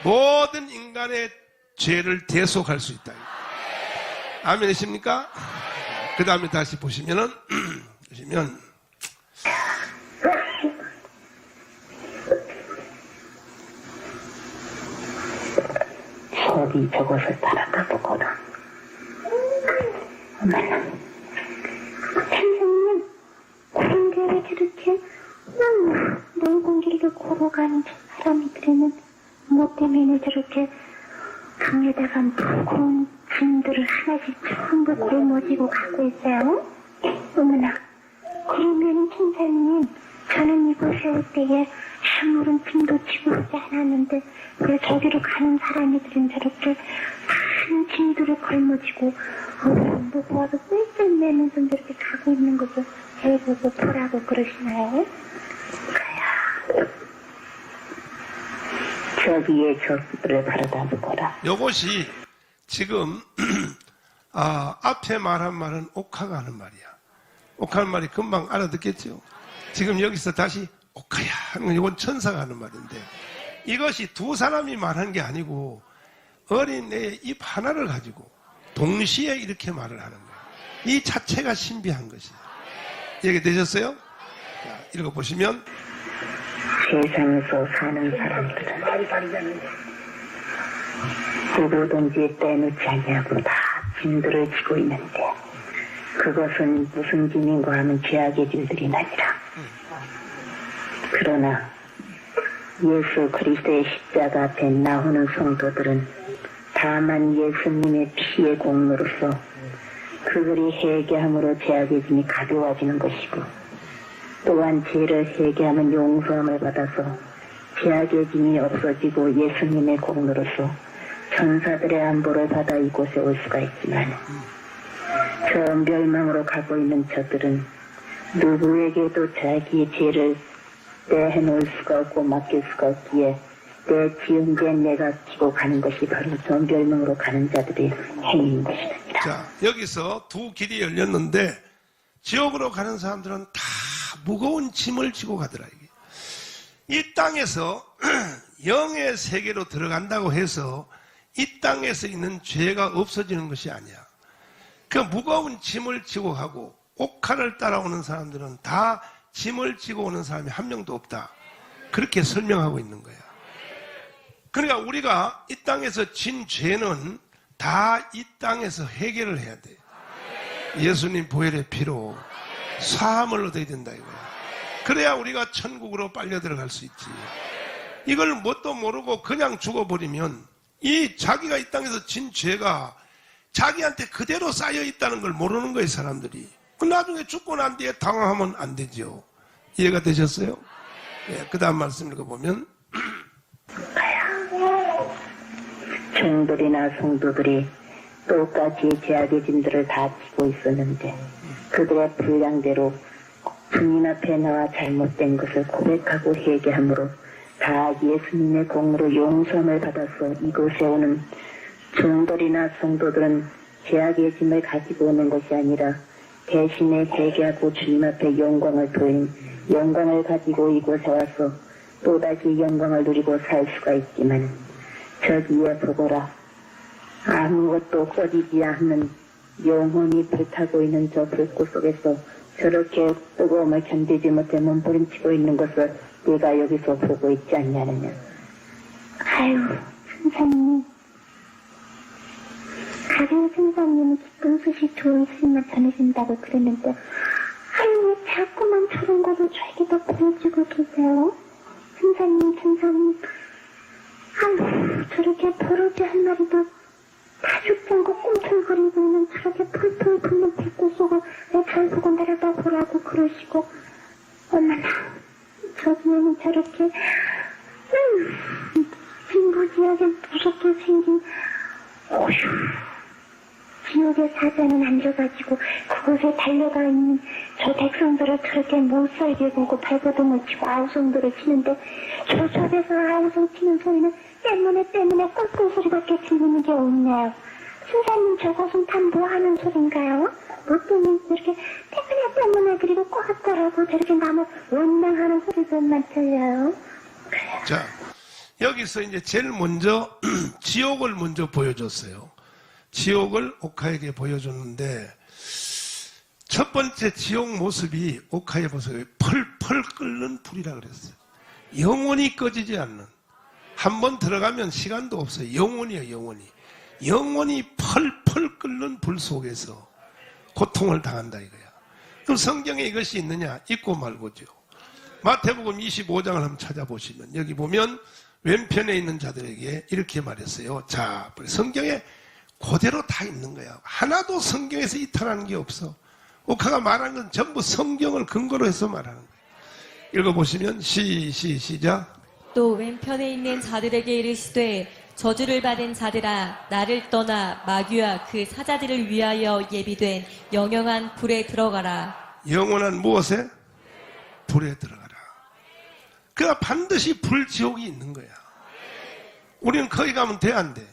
모든 인간의 죄를 대속할 수 있다. 아멘이십니까? 그 다음에 다시 보시면은, 보시면, 저기 저것을 따라가 보거라. 어머나, 선생님, 공기를 저렇게 넓은 공기를 걸어가는 사람들은 뭐 때문에 저렇게 등에다가 무거운 짐들을 하나씩 전부 짊어지고 가고 있어요? 어머나, 그러면 선생님, 저는 이곳에 올 때에 아무런 짐도 지고 오지 않았는데 왜 저기로 가는 사람들은 저렇게 큰 짐들을 걸머지고 무거워서 꿀꿀 매면서 저렇게 가고 있는 것을 저보고 보라고 그러시나요? 저기에 저들을 바라다 보거라. 요것이 지금 앞에 말한 말은 옥화가 하는 말이야. 옥하는 말이 금방 알아듣겠죠? 지금 여기서 다시 옥하야 하는 건 이건 천사가 하는 말인데, 이것이 두 사람이 말한 게 아니고 어린애의 입 하나를 가지고 동시에 이렇게 말을 하는 거예요. 이 자체가 신비한 것이에요. 이해되셨어요? 자, 읽어보시면, 세상에서 사는 사람들은 누구든지 빼놓지 아니하고 다 짐들을 지고 있는데 그것은 무슨 짐인가 하면 죄악의 짐들이 아니라, 그러나 예수 그리스도의 십자가 앞에 나오는 성도들은 다만 예수님의 피의 공로로서 그들이 회개함으로 죄악의 짐이 가벼워지는 것이고, 또한 죄를 회개하면 용서함을 받아서 죄악의 짐이 없어지고 예수님의 공로로서 천사들의 안보를 받아 이곳에 올 수가 있지만, 저 멸망으로 가고 있는 저들은 누구에게도 자기의 죄를 떼해놓을 수가 없고 맡길 수가 없기에 내 지은 죄 내가 지고 가는 것이 바로 저 멸망으로 가는 자들의 행위인 것입니다. 자, 여기서 두 길이 열렸는데 지옥으로 가는 사람들은 다 무거운 짐을 지고 가더라. 이게. 이 땅에서 영의 세계로 들어간다고 해서 이 땅에서 있는 죄가 없어지는 것이 아니야. 그 무거운 짐을 지고 가고 옥화를 따라오는 사람들은 다 짐을 지고 오는 사람이 한 명도 없다. 그렇게 설명하고 있는 거야. 그러니까 우리가 이 땅에서 진 죄는 다 이 땅에서 해결을 해야 돼. 예수님 보혈의 피로 사함을 얻어야 된다 이거야. 그래야 우리가 천국으로 빨려 들어갈 수 있지. 이걸 뭣도 모르고 그냥 죽어버리면 이 자기가 이 땅에서 진 죄가 자기한테 그대로 쌓여 있다는 걸 모르는 거예요, 사람들이. 나중에 죽고 난 뒤에 당황하면 안 되죠. 이해가 되셨어요? 예, 그 다음 말씀 읽어보면, 종들이나 성도들이 똑같이 죄악의 짐들을 다 지고 있었는데 그들의 분량대로 주님 앞에 나와 잘못된 것을 고백하고 회개함으로 다 예수님의 공으로 용서함을 받아서 이곳에 오는 종들이나 성도들은 죄악의 짐을 가지고 오는 것이 아니라 대신에 회개하고 주님 앞에 영광을 돌린 영광을 가지고 이곳에 와서 또다시 영광을 누리고 살 수가 있지만, 저기에 보거라, 아무것도 꺼지지 않는 영원히 불타고 있는 저 불꽃 속에서 저렇게 뜨거움을 견디지 못해 몸부림치고 있는 것을 네가 여기서 보고 있지 않냐느냐. 아유, 선생님, 가게 그 선생님이 기쁜 소식 좋은 소식만 전해준다고 그랬는데 아유 왜 자꾸만 저런 거를 저에게도 보여주고 계세요? 선생님 아유 저렇게 버러지 한 마리도 다 죽지 않고 꿈틀거리고 있는 저렇게 펄펄 붓는 백구 속을 왜 잘 보고 내려다 보라고 그러시고 어머나 저기에는 저렇게 진부지하게 무섭게 생긴 어휴 지옥의 사자는 앉아가지고 그곳에 달려가 있는 저 백성들을 저렇게 못살게 굴고 발버둥을 치고 아우성들을 치는데 저 좁에서 아우성 치는 소리는 때문에 꿀꿀 소리밖에 들리는 게 없네요. 선생님 저것은 다 뭐하는 소린가요? 뭐 때문에 이렇게 때문에 그리고 꼬았더라고 저렇게 남을 원망하는 소리들만 들려요. 자, 여기서 이제 제일 먼저 지옥을 먼저 보여줬어요. 지옥을 옥하에게 보여줬는데 첫 번째 지옥 모습이 옥하의 모습이 펄펄 끓는 불이라 그랬어요. 영원히 꺼지지 않는. 한번 들어가면 시간도 없어요. 영원히요. 영원히 펄펄 끓는 불 속에서 고통을 당한다 이거야. 그럼 성경에 이것이 있느냐? 있고 말고죠. 마태복음 25장을 한번 찾아보시면 여기 보면 왼편에 있는 자들에게 이렇게 말했어요. 자, 성경에 그대로 다 있는 거야. 하나도 성경에서 이탈하는 게 없어. 옥하가 말하는 건 전부 성경을 근거로 해서 말하는 거야. 읽어보시면 시작. 또 왼편에 있는 자들에게 이르시되 저주를 받은 자들아 나를 떠나 마귀와 그 사자들을 위하여 예비된 영영한 불에 들어가라. 영원한 무엇에? 불에 들어가라. 그러니까 반드시 불지옥이 있는 거야. 우리는 거기 가면 돼, 안 돼?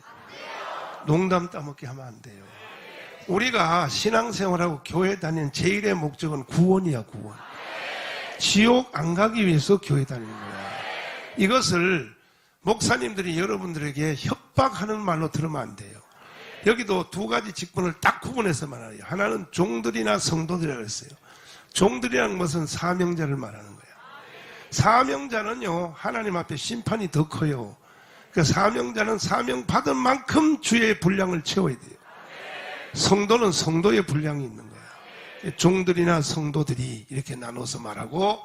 농담 따먹게 하면 안 돼요. 우리가 신앙생활하고 교회 다니는 제일의 목적은 구원이야, 구원. 지옥 안 가기 위해서 교회 다니는 거야. 이것을 목사님들이 여러분들에게 협박하는 말로 들으면 안 돼요. 여기도 두 가지 직분을 딱 구분해서 말해요. 하나는 종들이나 성도들이라고 했어요. 종들이라는 것은 사명자를 말하는 거예요. 사명자는요, 하나님 앞에 심판이 더 커요. 그 사명자는 사명 받은 만큼 주의 분량을 채워야 돼요. 성도는 성도의 분량이 있는 거야. 종들이나 성도들이 이렇게 나눠서 말하고,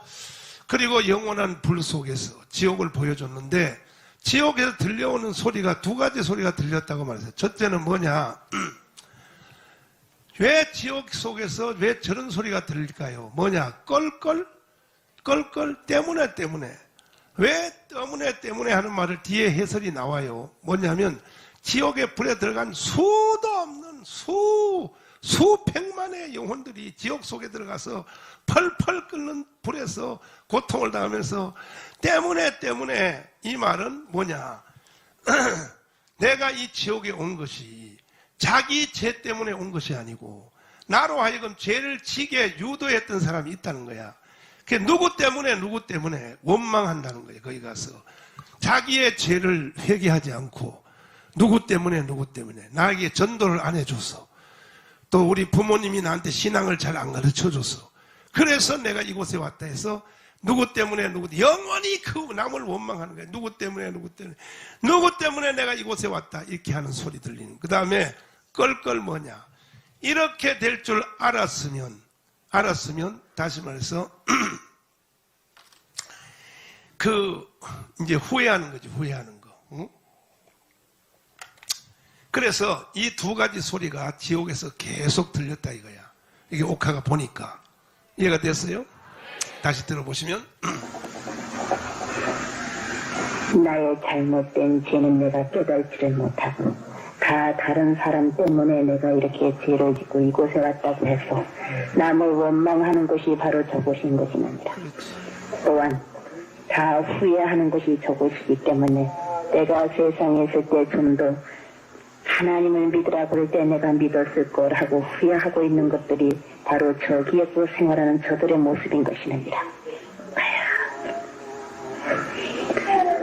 그리고 영원한 불 속에서 지옥을 보여줬는데, 지옥에서 들려오는 소리가 두 가지 소리가 들렸다고 말했어요. 첫째는 뭐냐? 왜 지옥 속에서 왜 저런 소리가 들릴까요? 뭐냐? 껄껄 때문에. 왜 때문에 하는 말을 뒤에 해설이 나와요. 뭐냐면 지옥의 불에 들어간 수도 없는 수백만의 영혼들이 지옥 속에 들어가서 펄펄 끓는 불에서 고통을 당하면서 때문에 이 말은 뭐냐? 내가 이 지옥에 온 것이 자기 죄 때문에 온 것이 아니고 나로 하여금 죄를 지게 유도했던 사람이 있다는 거야. 그게 누구 때문에 원망한다는 거예요. 거기 가서 자기의 죄를 회개하지 않고 누구 때문에 나에게 전도를 안 해줘서 또 우리 부모님이 나한테 신앙을 잘 안 가르쳐줘서 그래서 내가 이곳에 왔다 해서 누구 때문에 영원히 그 남을 원망하는 거예요. 누구 때문에 내가 이곳에 왔다 이렇게 하는 소리 들리는. 그 다음에 껄껄 뭐냐? 이렇게 될 줄 알았으면 다시 말해서 이제 후회하는 거지. 후회하는 거. 응? 그래서 이 두 가지 소리가 지옥에서 계속 들렸다 이거야. 이게 옥하가 보니까 이해가 됐어요? 다시 들어보시면 나의 잘못된 죄는 내가 깨달지를 못하고 다 다른 사람 때문에 내가 이렇게 죄를 짓고 이곳에 왔다고 해서 남을 원망하는 것이 바로 저곳인 것이니라. 또한 다 후회하는 것이 저곳이기 때문에 내가 세상에 있을 때 좀 더 하나님을 믿으라고 할 때 내가 믿었을 걸 하고 후회하고 있는 것들이 바로 저기에서 생활하는 저들의 모습인 것이니라.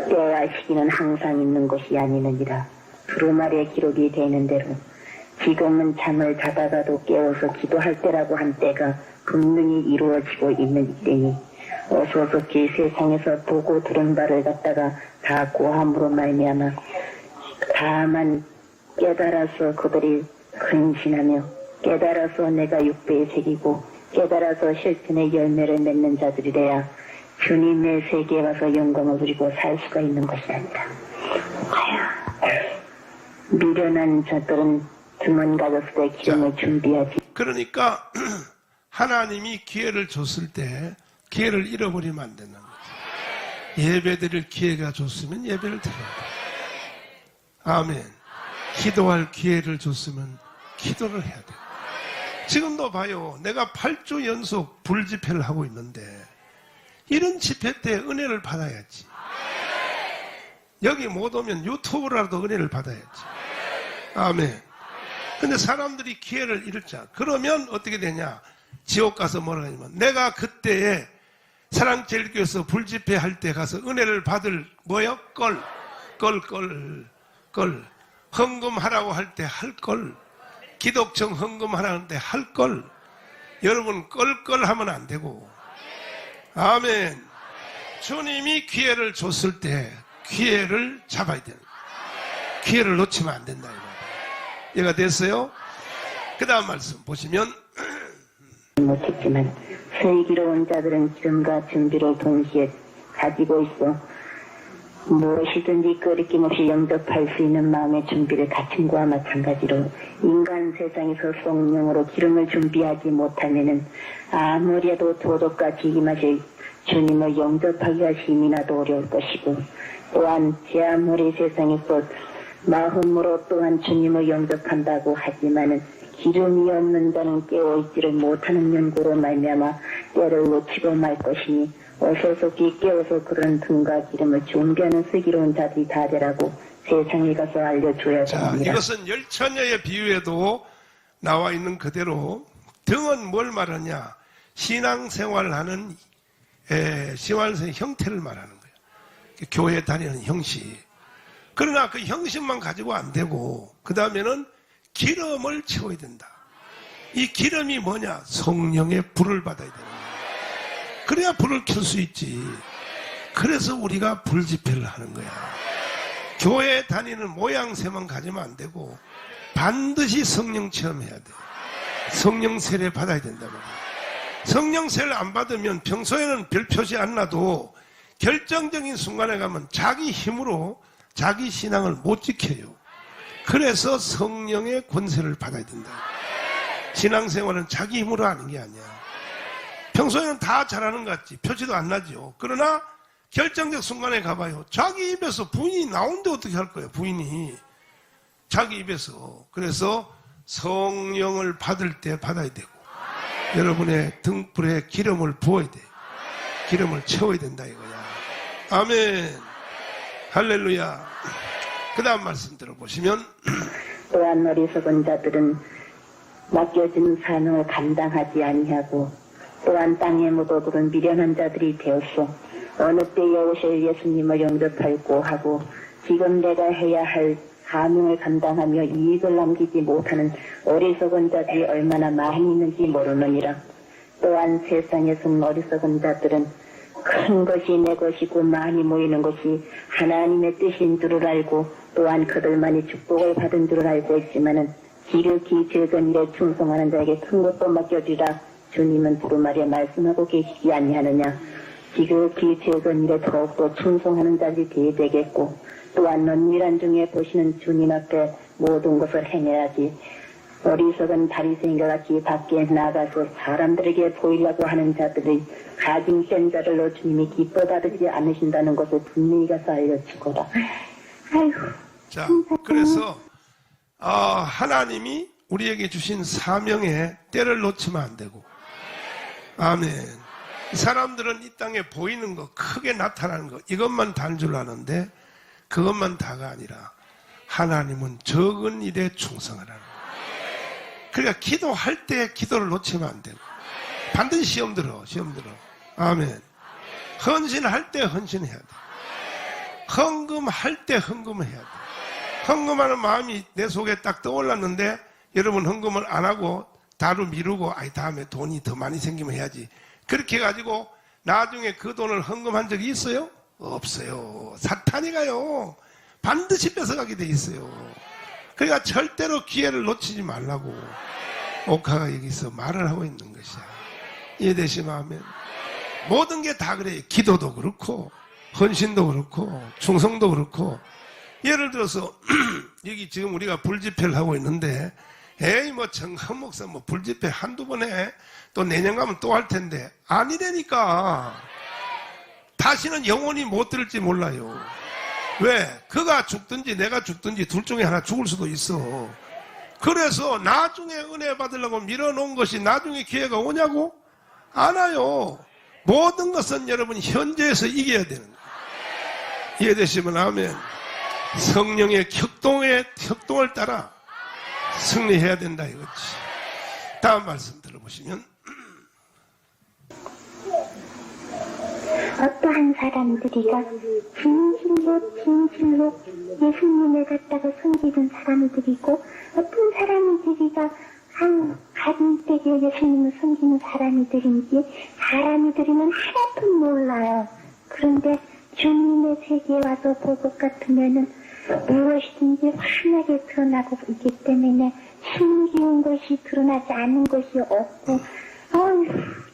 때와 시기는 항상 있는 것이 아니느니라. 두루마리의 기록이 되는 대로 지금은 잠을 자다가도 깨워서 기도할 때라고 한 때가 분명히 이루어지고 있는 이때니 어서 속히 세상에서 보고 들은 바를 갖다가 다 고함으로 말미암아 다만 깨달아서 그들이 근신하며 깨달아서 내가 6배의 색이고 깨달아서 실천의 열매를 맺는 자들이래야 주님의 세계에 와서 영광을 누리고 살 수가 있는 것이란다. 미련한 자들은 주문 가졌을 때 기름을 준비하지. 그러니까 하나님이 기회를 줬을 때 기회를 잃어버리면 안 된다는 거죠. 예배드릴 기회가 줬으면 예배를 드려야 돼요. 아멘. 기도할 기회를 줬으면 기도를 해야 돼요. 지금도 봐요. 내가 8주 연속 불집회를 하고 있는데 이런 집회 때 은혜를 받아야지. 여기 못 오면 유튜브라도 은혜를 받아야지. 아멘. 근데 사람들이 기회를 잃자. 그러면 어떻게 되냐? 지옥 가서 뭐라 하냐면 내가 그때에 사랑제일교회에서 불집회 할 때 가서 은혜를 받을 뭐요? 걸. 헌금하라고 할 때 할 걸. 기독청 헌금하라는 때 할 걸. 여러분 껄껄 하면 안 되고. 아멘. 주님이 기회를 줬을 때 기회를 잡아야 돼요. 기회를 놓치면 안 된다. 이해가 됐어요? 그 다음 말씀 보시면 못했지만 슬기로운 자들은 기름과 준비를 동시에 가지고 있어 무엇이든지 끄리낌 없이 영접할 수 있는 마음의 준비를 갖춘 것과 마찬가지로 인간 세상에서 성령으로 기름을 준비하지 못하면은 아무리도 도덕과 지기맛이 주님을 영접하기가 힘이 나도 어려울 것이고 또한 제 아무리 세상에서 마음으로 또한 주님을 영접한다고 하지만은 기름이 없는 자는 깨어있지를 못하는 연고로 말미암아 때를 놓치고 말 것이니 어서 속히 깨어서 그런 등과 기름을 준비하는 슬기로운 자들이 다 되라고 세상에 가서 알려줘야 자, 합니다. 이것은 열처녀의 비유에도 나와 있는 그대로 등은 뭘 말하냐? 신앙생활을 하는 신앙생활 형태를 말하는 거예요. 교회 다니는 형식. 그러나 그 형식만 가지고 안 되고 그 다음에는 기름을 채워야 된다. 이 기름이 뭐냐? 성령의 불을 받아야 되는 거예요. 그래야 불을 켤 수 있지. 그래서 우리가 불집회를 하는 거야. 교회 다니는 모양새만 가지면 안 되고 반드시 성령 체험해야 돼. 성령 세례 받아야 된다 말이야. 성령 세례를 안 받으면 평소에는 별 표시 안 나도 결정적인 순간에 가면 자기 힘으로 자기 신앙을 못 지켜요. 그래서 성령의 권세를 받아야 된다. 신앙생활은 자기 힘으로 하는 게 아니야. 평소에는 다 잘하는 것 같지. 표시도 안 나죠. 그러나 결정적 순간에 가봐요. 자기 입에서 부인이 나오는데 어떻게 할 거예요? 부인이. 자기 입에서. 그래서 성령을 받을 때 받아야 되고 여러분의 등불에 기름을 부어야 돼. 기름을 채워야 된다 이거야. 아멘. 할렐루야. 그 다음 말씀 들어보시면 또한 어리석은 자들은 맡겨진 사명을 감당하지 아니하고 또한 땅에 묻어두른 미련한 자들이 되었어 어느 때에 오실 예수님을 영접하려고 하고 지금 내가 해야 할 사명을 감당하며 이익을 남기지 못하는 어리석은 자들이 얼마나 많이 있는지 모르느니라. 또한 세상에서 어리석은 자들은 큰 것이 내 것이고 많이 모이는 것이 하나님의 뜻인 줄을 알고 또한 그들만이 축복을 받은 줄을 알고 있지만은 지극히 적은 일에 충성하는 자에게 큰 것도 맡겨주라. 주님은 두루마리에 말씀하고 계시지 아니하느냐. 지극히 적은 일에 더욱더 충성하는 자들이 되겠고 또한 은밀한 중에 보시는 주님 앞에 모든 것을 행해야지. 어리석은 바리새인과 같이 밖에 나가서 사람들에게 보이려고 하는 자들이 가진 센 자들로 주님이 기뻐 받으지 않으신다는 것을 분명히 가서 알려주거라. 아이고. 자, 그래서 하나님이 우리에게 주신 사명에 때를 놓치면 안 되고 아멘. 사람들은 이 땅에 보이는 거 크게 나타나는 거 이것만 다른 줄 아는데 그것만 다가 아니라 하나님은 적은 일에 충성하라는 거예요. 그러니까 기도할 때 기도를 놓치면 안 되고 반드시 시험 들어. 아멘. 헌신할 때 헌신해야 돼. 헌금할 때 헌금을 해야 돼. 헌금하는 마음이 내 속에 딱 떠올랐는데 여러분 헌금을 안 하고 다루 미루고 다음에 돈이 더 많이 생기면 해야지. 그렇게 해가지고 나중에 그 돈을 헌금한 적이 있어요? 없어요. 사탄이 가요. 반드시 뺏어가게 돼 있어요. 그러니까 절대로 기회를 놓치지 말라고 옥화가 여기서 말을 하고 있는 것이야. 이해되시면 아멘. 모든 게 다 그래요. 기도도 그렇고 헌신도 그렇고 충성도 그렇고. 예를 들어서 여기 지금 우리가 불집회를 하고 있는데 에이 뭐 정한 목사 뭐 불집회 한두 번 해. 또 내년 가면 또 할 텐데 아니라니까. 다시는 영원히 못 들을지 몰라요. 왜? 그가 죽든지 내가 죽든지 둘 중에 하나 죽을 수도 있어. 그래서 나중에 은혜 받으려고 밀어놓은 것이 나중에 기회가 오냐고? 안 와요. 모든 것은 여러분 현재에서 이겨야 되는 거예요. 이해되시면 아멘. 성령의 혁동을 따라 승리해야 된다 이거지. 다음 말씀 들어보시면 어떠한 사람들이가 진실로 예수님을 갖다가 섬기는 사람들이고 어떤 사람들이가 가진 때에 예수님을 섬기는 사람들인지 사람들이면 하나도 몰라요. 그런데 주님의 세계에 와서 볼 것 같으면은 무엇이든지 환하게 드러나고 있기 때문에 숨기운 것이 드러나지 않는 것이 없고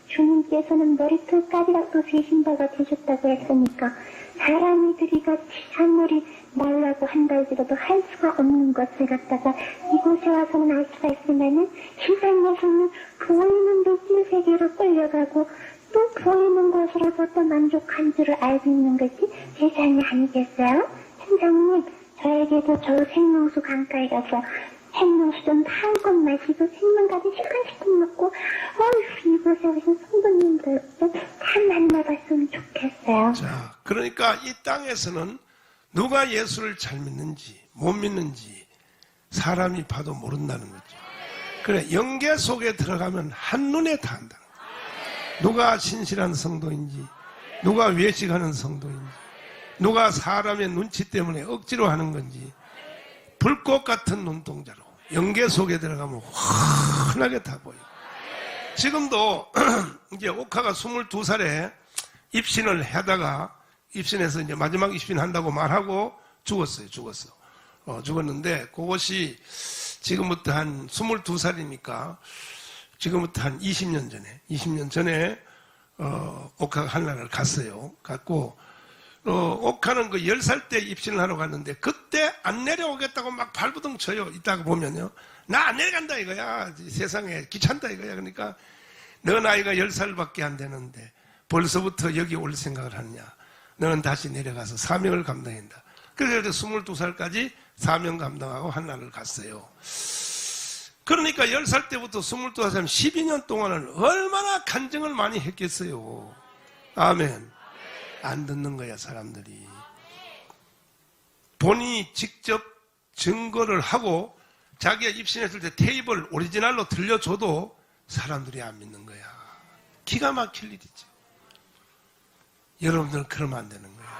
주님께서는 머리털까지라도 세신 바가 되셨다고 했으니까 사람들이가 산물이 말라고 한다 할지라도 할 수가 없는 것을 갖다가 이곳에 와서는 알 수가 있으면은 세상에서는 보이는 물질 세계로 끌려가고 또 보이는 것으로도 또 만족한 줄을 알고 있는 것이 세상이 아니겠어요? 선생님, 저에게도 저 생명수 강가에 가서 생명수 좀 한껏 마시고 생명가득 시간씩 먹고 이곳에 오신 성도님들도 다 만나봤으면 좋겠어요. 자, 그러니까 이 땅에서는 누가 예수를 잘 믿는지 못 믿는지 사람이 봐도 모른다는 거죠. 그래, 영계 속에 들어가면 한눈에 다 안다는 거죠. 누가 신실한 성도인지 누가 외식하는 성도인지 누가 사람의 눈치 때문에 억지로 하는 건지 불꽃 같은 눈동자로 영계 속에 들어가면 환하게 다 보여요. 지금도 이제 옥화가 22살에 입신을 하다가 입신해서 이제 마지막 입신한다고 말하고 죽었어요. 죽었는데 그것이 지금부터 한 22살이니까 지금부터 한 20년 전에 옥화가 한나라를 갔어요. 갔고 옥화는 그 10살 때 입신을 하러 갔는데 그때 안 내려오겠다고 막 발부둥 쳐요. 이따가 보면요. 나 안 내려간다 이거야. 세상에 귀찮다 이거야. 그러니까 너 나이가 10살밖에 안 되는데 벌써부터 여기 올 생각을 하느냐. 너는 다시 내려가서 사명을 감당한다. 그래서 22살까지 사명 감당하고 한나라를 갔어요. 그러니까 10살 때부터 22살 12년 동안은 얼마나 간증을 많이 했겠어요. 아멘. 안 듣는 거야 사람들이. 본인이 직접 증거를 하고 자기가 입신했을 때 테이블 오리지널로 들려줘도 사람들이 안 믿는 거야. 기가 막힐 일이죠. 여러분들은 그러면 안 되는 거예요.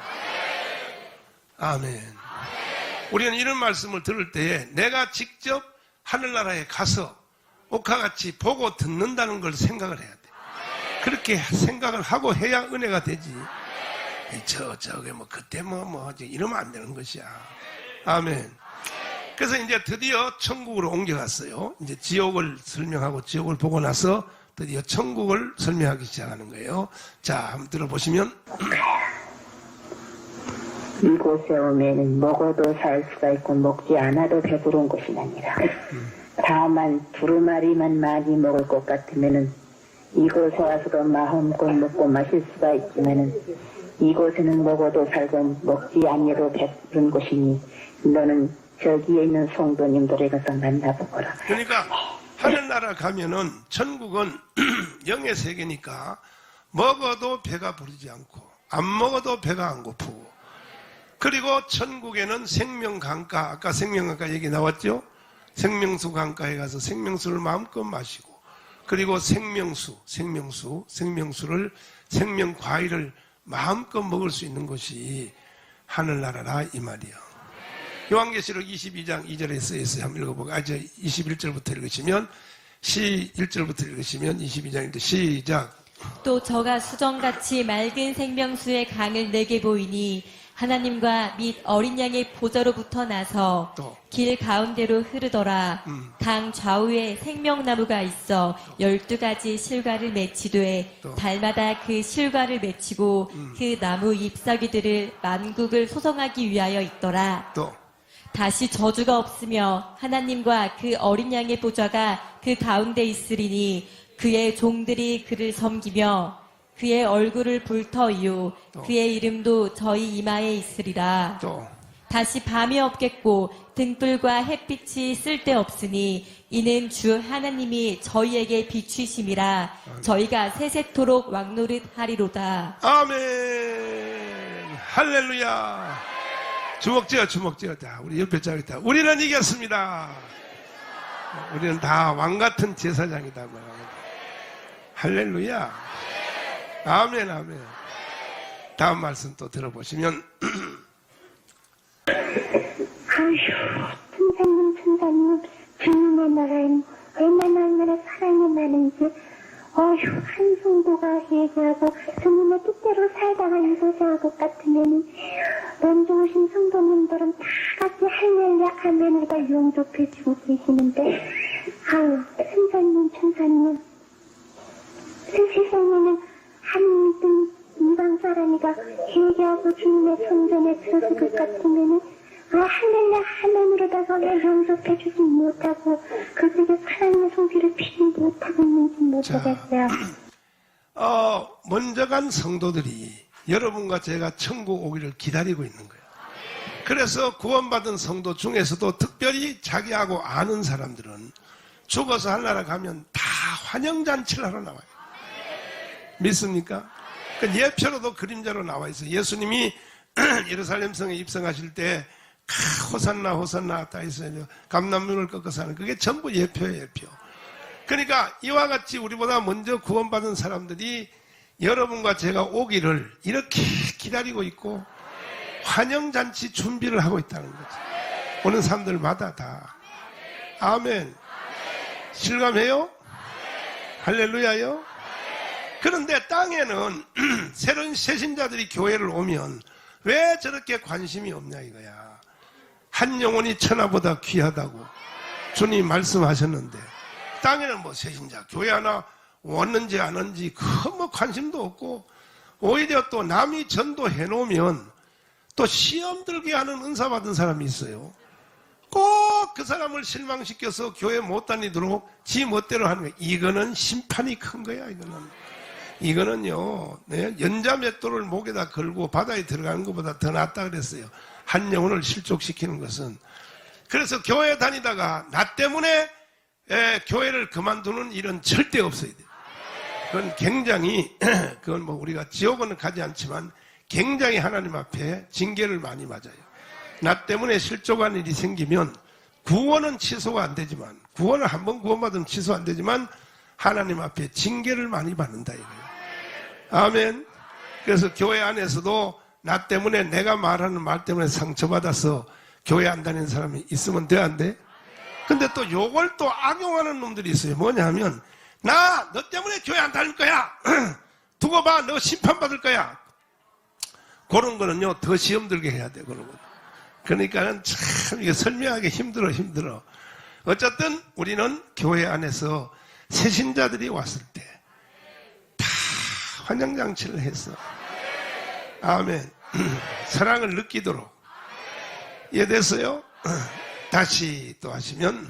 아멘. 우리는 이런 말씀을 들을 때에 내가 직접 하늘나라에 가서 옥화같이 보고 듣는다는 걸 생각을 해야 돼. 그렇게 생각을 하고 해야 은혜가 되지. 저게 뭐 그때 뭐 이러면 안 되는 것이야. 아멘. 그래서 이제 드디어 천국으로 옮겨갔어요. 이제 지옥을 설명하고 지옥을 보고 나서 드디어 천국을 설명하기 시작하는 거예요. 자, 한번 들어보시면. 이곳에 오면은 먹어도 살 수가 있고 먹지 않아도 배부른 곳이 아니라 다만 두루마리만 많이 먹을 것 같으면은 이곳에 와서도 마음껏 먹고 마실 수가 있지만은 이곳에는 먹어도 살고 먹지 않아도 배부른 곳이니 너는 저기에 있는 성도님들에 가서 만나보거라. 그러니까 하늘나라 가면은 천국은 영의 세계니까 먹어도 배가 부르지 않고 안 먹어도 배가 안 고프고, 그리고 천국에는 생명강가, 아까 생명강가 얘기 나왔죠? 생명수 강가에 가서 생명수를 마음껏 마시고, 그리고 생명수를 생명과일을 마음껏 먹을 수 있는 것이 하늘나라라 이 말이야. 요한계시록 22장 2절에 쓰여있어요. 한번 읽어보고, 21절부터 읽으시면, 1절부터 읽으시면 22장인데 시작. 또 저가 수정같이 맑은 생명수의 강을 내게 보이니 하나님과 및 어린 양의 보좌로부터 나서 또. 길 가운데로 흐르더라. 강 좌우에 생명나무가 있어 12가지 실과를 맺히되 또. 달마다 그 실과를 맺히고 그 나무 잎사귀들을 만국을 소성하기 위하여 있더라. 또. 다시 저주가 없으며 하나님과 그 어린 양의 보좌가 그 가운데 있으리니 그의 종들이 그를 섬기며 그의 얼굴을 불터이요 그의 이름도 저희 이마에 있으리라. 또. 다시 밤이 없겠고 등불과 햇빛이 쓸데없으니 이는 주 하나님이 저희에게 비추심이라. 저희가 세세토록 왕노릇하리로다. 아멘. 할렐루야. 주먹 쥐어, 주먹 쥐어. 자, 우리 옆에 짜겠다. 우리는 이겼습니다. 우리는 다 왕같은 제사장이다. 할렐루야. 아멘, 아멘. 다음 말씀 또 들어보시면. 아휴, 천사님, 주님의 나라에 얼마나 사랑이 많은지, 어휴, 한 성도가 얘기하고 주님의 뜻대로 살다가 이곳에 올 것 같으면 먼저 오신 성도님들은 다 같이 할렐루야 아멘을 용접해주고 계시는데, 아유, 천사님, 세상에는 한 믿음 이방 사람이가 얘기하고 주님의 성전에 들어설 것 같으면은 할렐루야 아멘으로다가 왜 용접해주지 못하고 그들에게 사랑의 손길을 피지 못하고 있는지 모르겠어요. 먼저 간 성도들이 여러분과 제가 천국 오기를 기다리고 있는 거예요. 그래서 구원받은 성도 중에서도 특별히 자기하고 아는 사람들은 죽어서 하늘나라 가면 다 환영잔치를 하러 나와요. 믿습니까? 그 예표로도 그림자로 나와 있어요. 예수님이 예루살렘 성에 입성하실 때 호산나 호산나 다 있어요. 감람문을 꺾어서 하는 그게 전부 예표예요. 예표. 그러니까 이와 같이 우리보다 먼저 구원받은 사람들이 여러분과 제가 오기를 이렇게 기다리고 있고 환영잔치 준비를 하고 있다는 거죠. 오는 사람들마다 다. 아멘. 실감해요? 할렐루야요? 그런데 땅에는 새로운 새신자들이 교회를 오면 왜 저렇게 관심이 없냐 이거야. 한 영혼이 천하보다 귀하다고 주님이 말씀하셨는데 땅에는 뭐 새신자 교회 하나 왔는지 안 왔는지 뭐 관심도 없고 오히려 또 남이 전도해 놓으면 또 시험 들게 하는 은사 받은 사람이 있어요. 꼭 그 사람을 실망시켜서 교회 못 다니도록 지 멋대로 하는 거야. 이거는 심판이 큰 거야. 이거는요, 네? 연자 맷돌을 목에다 걸고 바다에 들어가는 것보다 더 낫다 그랬어요. 한 영혼을 실족시키는 것은. 그래서 교회 다니다가 나 때문에 교회를 그만두는 일은 절대 없어야 돼요. 그건 굉장히, 그건 뭐 우리가 지옥은 가지 않지만 굉장히 하나님 앞에 징계를 많이 맞아요. 나 때문에 실족한 일이 생기면 구원은 취소가 안 되지만, 구원을 한번 구원받으면 취소 안 되지만 하나님 앞에 징계를 많이 받는다 이거예요. 아멘. 그래서 교회 안에서도 나 때문에 내가 말하는 말 때문에 상처받아서 교회 안 다니는 사람이 있으면 돼, 안 돼? 근데 또 요걸 또 악용하는 놈들이 있어요. 뭐냐 하면 너 때문에 교회 안 다닐 거야. 두고 봐. 너 심판받을 거야. 그런 거는요 더 시험 들게 해야 돼. 그런 거. 그러니까는 참 이게 설명하기 힘들어. 어쨌든 우리는 교회 안에서 새신자들이 왔을 때 다 환영잔치를 했어. 아멘. 사랑을 느끼도록. 이해됐어요? 다시 또 하시면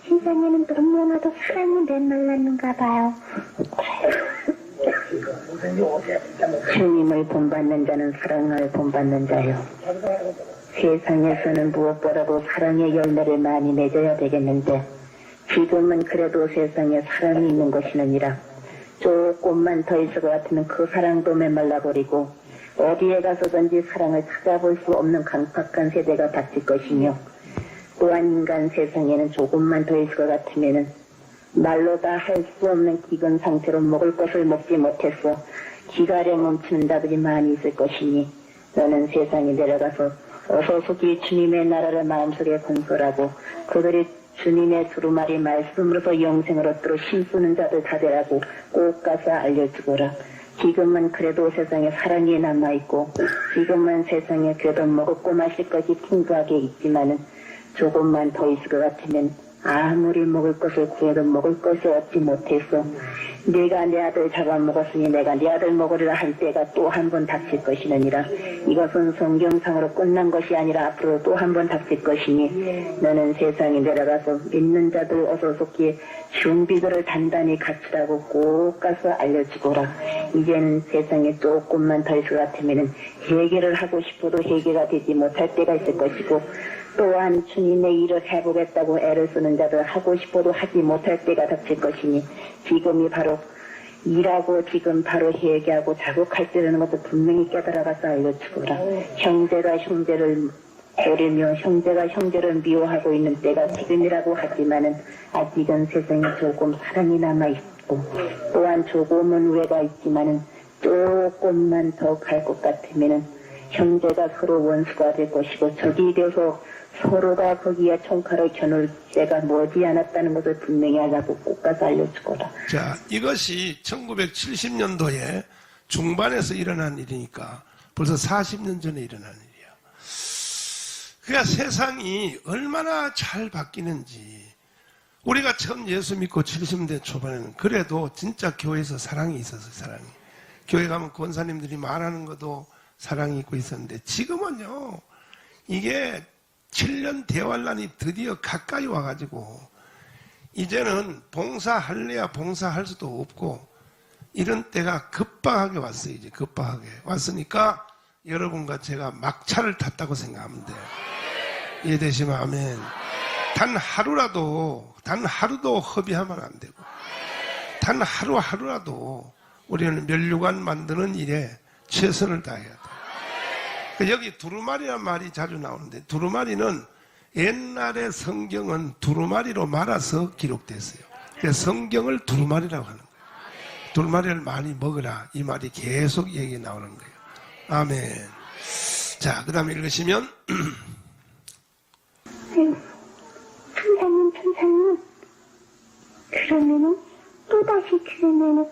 신사님은 너무나도 사랑이 메말랐는가 봐요. 주님을 본받는 자는 사랑을 본받는 자요. 세상에서는 무엇보다도 사랑의 열매를 많이 맺어야 되겠는데 지금은 그래도 세상에 사랑이 있는 것이느니라. 조금만 더 있을 것 같으면 그 사랑도 메말라버리고 어디에 가서든지 사랑을 찾아볼 수 없는 강팍한 세대가 닥칠 것이며 또한 인간 세상에는 조금만 더 있을 것 같으면 말로 다 할 수 없는 기근 상태로 먹을 것을 먹지 못해서 기갈에 멈추는 자들이 많이 있을 것이니 너는 세상에 내려가서 어서 속히 주님의 나라를 마음속에 건설하고 그들이 주님의 두루마리 말씀으로서 영생을 얻도록 힘쓰는 자들 다 되라고 꼭 가서 알려주거라. 지금은 그래도 세상에 사랑이 남아있고 지금은 세상에 그래도 먹고 마실 것이 풍부하게 있지만은 조금만 더 있을 것 같으면 아무리 먹을 것을 구해도 먹을 것을 얻지 못해서 네가 내 아들 잡아먹었으니 내가 네 아들 먹으리라 할 때가 또 한 번 닥칠 것이느니라. 이것은 성경상으로 끝난 것이 아니라 앞으로 또 한 번 닥칠 것이니 너는 세상에 내려가서 믿는 자들 어서 속기에 준비들을 단단히 갖추라고 꼭 가서 알려주거라. 이제는 세상에 조금만 더 있을 것 같으면 해결을 하고 싶어도 해결가 되지 못할 때가 있을 것이고 또한 주님의 일을 해보겠다고 애를 쓰는 자들 하고 싶어도 하지 못할 때가 닥칠 것이니 지금이 바로 일하고 지금 바로 회개하고 자국할 때라는 것도 분명히 깨달아가서 알려주거라. 형제가 형제를 버리며 형제가 형제를 미워하고 있는 때가 지금이라고 하지만은 아직은 세상에 조금 사랑이 남아있고 또한 조금은 우애가 있지만은 조금만 더 갈 것 같으면은 형제가 서로 원수가 될 것이고 적이 되어서 서로가 거기에 총칼을 겨눌 때가 머지않았다는 것을 분명히 하자고 꼭 가서 알려주거라. 자, 이것이 1970년도에 중반에서 일어난 일이니까 벌써 40년 전에 일어난 일이야. 그러니까 세상이 얼마나 잘 바뀌는지. 우리가 처음 예수 믿고 70대 초반에는 그래도 진짜 교회에서 사랑이 있었어요. 사랑이. 교회 가면 권사님들이 말하는 것도 사랑이 있고 있었는데 지금은요, 이게 7년 대환란이 드디어 가까이 와가지고 이제는 봉사할래야 봉사할 수도 없고 이런 때가 급박하게 왔어요. 이제 급박하게 왔으니까 여러분과 제가 막차를 탔다고 생각하면 돼요. 이해되시면 아멘. 단 하루도 허비하면 안 되고 단 하루라도 우리는 면류관 만드는 일에 최선을 다해야 돼요. 여기 두루마리란 말이 자주 나오는데 두루마리는 옛날에 성경은 두루마리로 말아서 기록됐어요. 그래서 성경을 두루마리라고 하는 거예요. 두루마리를 많이 먹으라 이 말이 계속 얘기 나오는 거예요. 아멘. 자, 그 다음에 읽으시면 천사님 그러면은 또다시 그러면은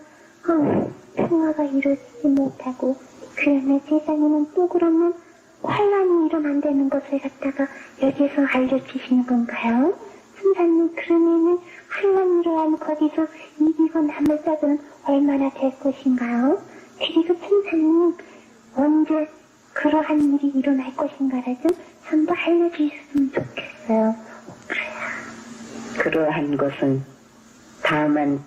평화가 이루어지지 못하고 그러면 세상에는 또 그러면 환란이 일어난다는 것을 갖다가 여기서 알려주시는 건가요? 선생님 그러면은 환란이 일어나면 거기서 이기고 남을 자들은 얼마나 될 것인가요? 그리고 선생님 언제 그러한 일이 일어날 것인가를 좀 전부 알려주셨으면 좋겠어요. 그러한 것은 다만